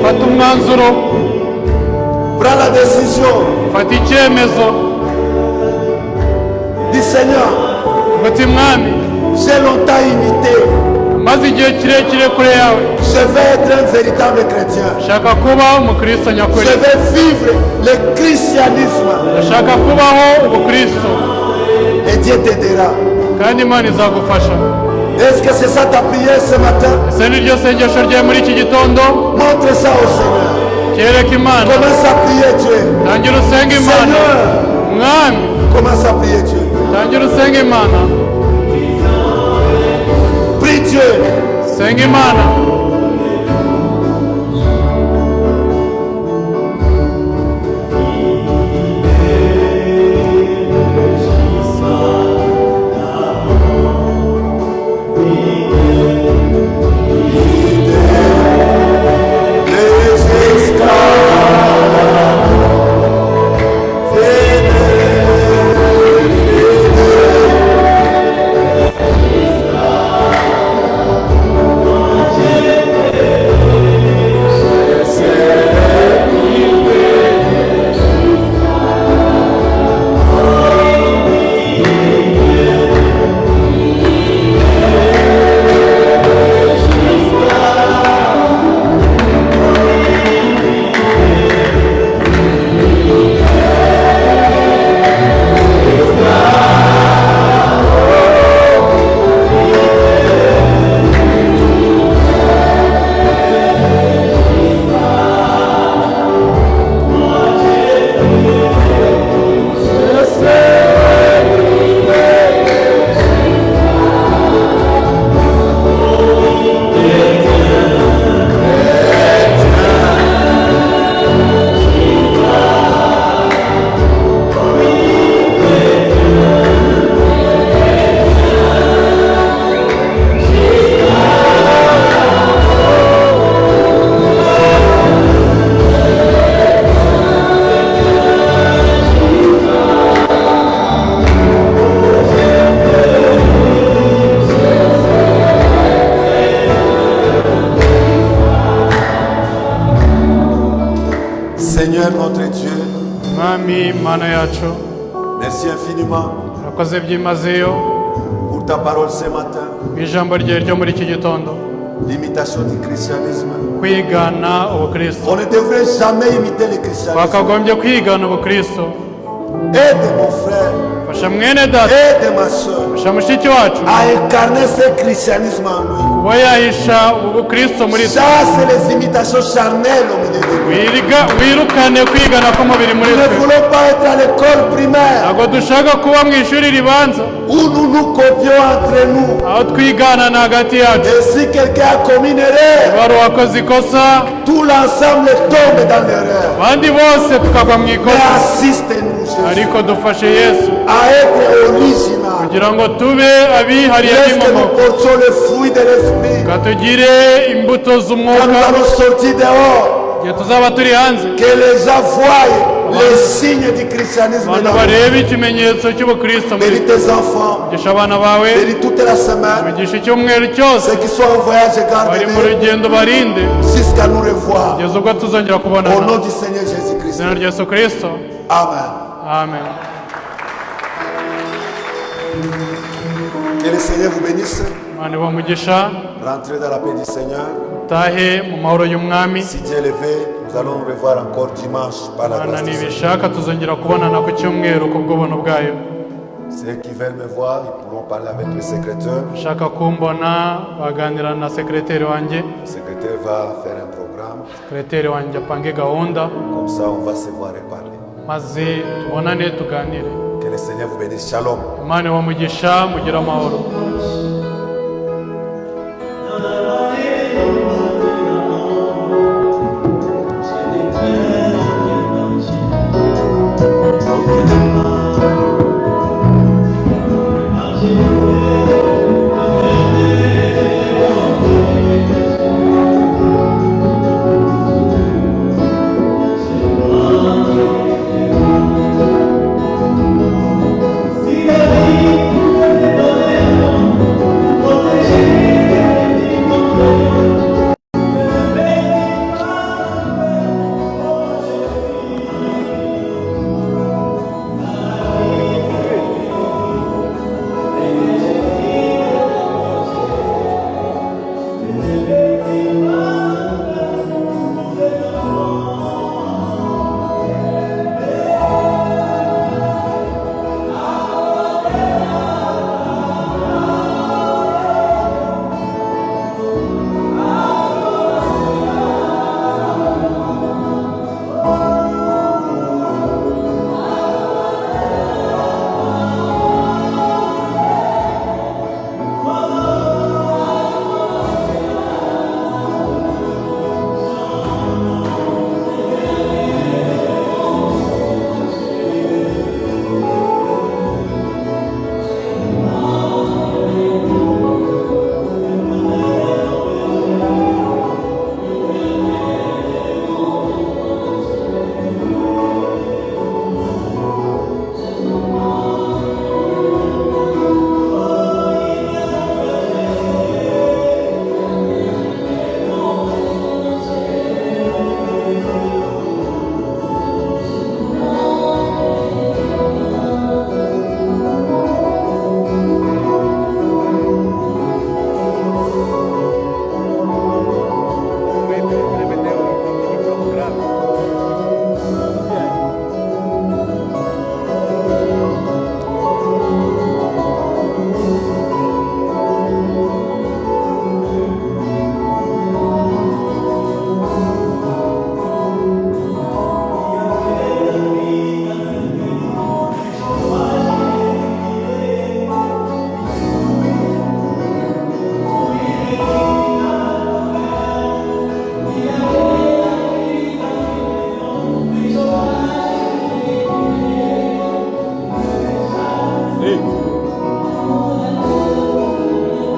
fata umwanzuro. Prends la décision. fata icyemezo. Dis Seigneur, uti mwami j'ai longtemps imité. maze igihe kirekire kure yawe. Je vais être un véritable chrétien. shaka kuba umukristo nyakuri. Je vais vivre le christianisme. shaka kubaho ubukristo Et Dieu t'aidera. kandi imana izagufasha. Est-ce que c'est ça ta prière ce matin? ese ni ryo sengesho ryawe muri iki gitondo? Montre ça au Seigneur. kereka imana. Commence à prier Dieu. tangira usenga imana. Seigneur, mwami commence à prier Dieu. tangira usenga imana. Prie Dieu. senga imana. Les esclaves, yacu. Merci infiniment Urakoze byimazeyo pour ta parole ce matin. ijambo rye ryo muri iki gitondo. L'imitation du christianisme. Kwigana ubukristo. On ne devrait jamais imiter le christianisme. Twakagombye kwigana ubukristo. Aide mon frère. Fasha mwene data. Aide ma soeur. Fasha mushiki wacu. À incarner ce christianisme en lui. Kuba yahisha ubukristo muri twe. Chasse les imitations charnelles au milieu de nous. Wirukane kwigana k'umubiri muri Nous ne twe. voulons pas être à l'école primaire Ntabwo dushaka kuba mu ishuri ribanza où nous nous copions entre nous. aho twigana na hagati yacu. Et si quelqu'un a commis une erreur, Wari wakoze ikosa tout l'ensemble tombe dans l'erreur. abandi bose tukagwa mu Mais ikosa, assiste-nous, Jésus, ariko dufashe Yesu à être original. kugira ngo tube abihariye Laisse que nous n'inkomoko, portions le fruit de l'esprit. katugire imbuto Quand nous z'umwuka allons sortir dehors, igihe tuzaba turi hanze, que les gens voient les signes du christianisme abantu dans nous. barebe ikimenyetso cy'ubukristo muri Bénis twe. tes enfants, Ugisha abana bawe, bénis toute la semaine. ubigisha icyumweru cyose, Ceux qui sont en voyage, bari mu garde-les rugendo barinde jusqu'à nous revoir. kugeza ubwo tuzongera Au kubonana. nom du Seigneur Jésus-Christ. Izina rya Yesu Kristo, Amen. amen. Que le Seigneur vous bénisse. Imana ibahe umugisha, Rentrez dans la paix du Seigneur. utahe mu mahoro y'umwami. Si Dieu le veut, nous allons nous revoir encore dimanche par la Imana grâce du Seigneur. nibishaka tuzongera kubonana ku cyumweru ku bw'ubuntu bwayo. Ceux qui veulent me voir, ils pourront parler avec le secrétaire. Ushaka kumbona baganira na sekreteri wanjye. Le secrétaire va faire un programme. Sekreteri wanjye apange gahunda Comme ça, on va se voir et parler. maze tubonane tuganire. Que le Seigneur vous bénisse. Shalom. Imana ibahe umugisha, mugire amahoro.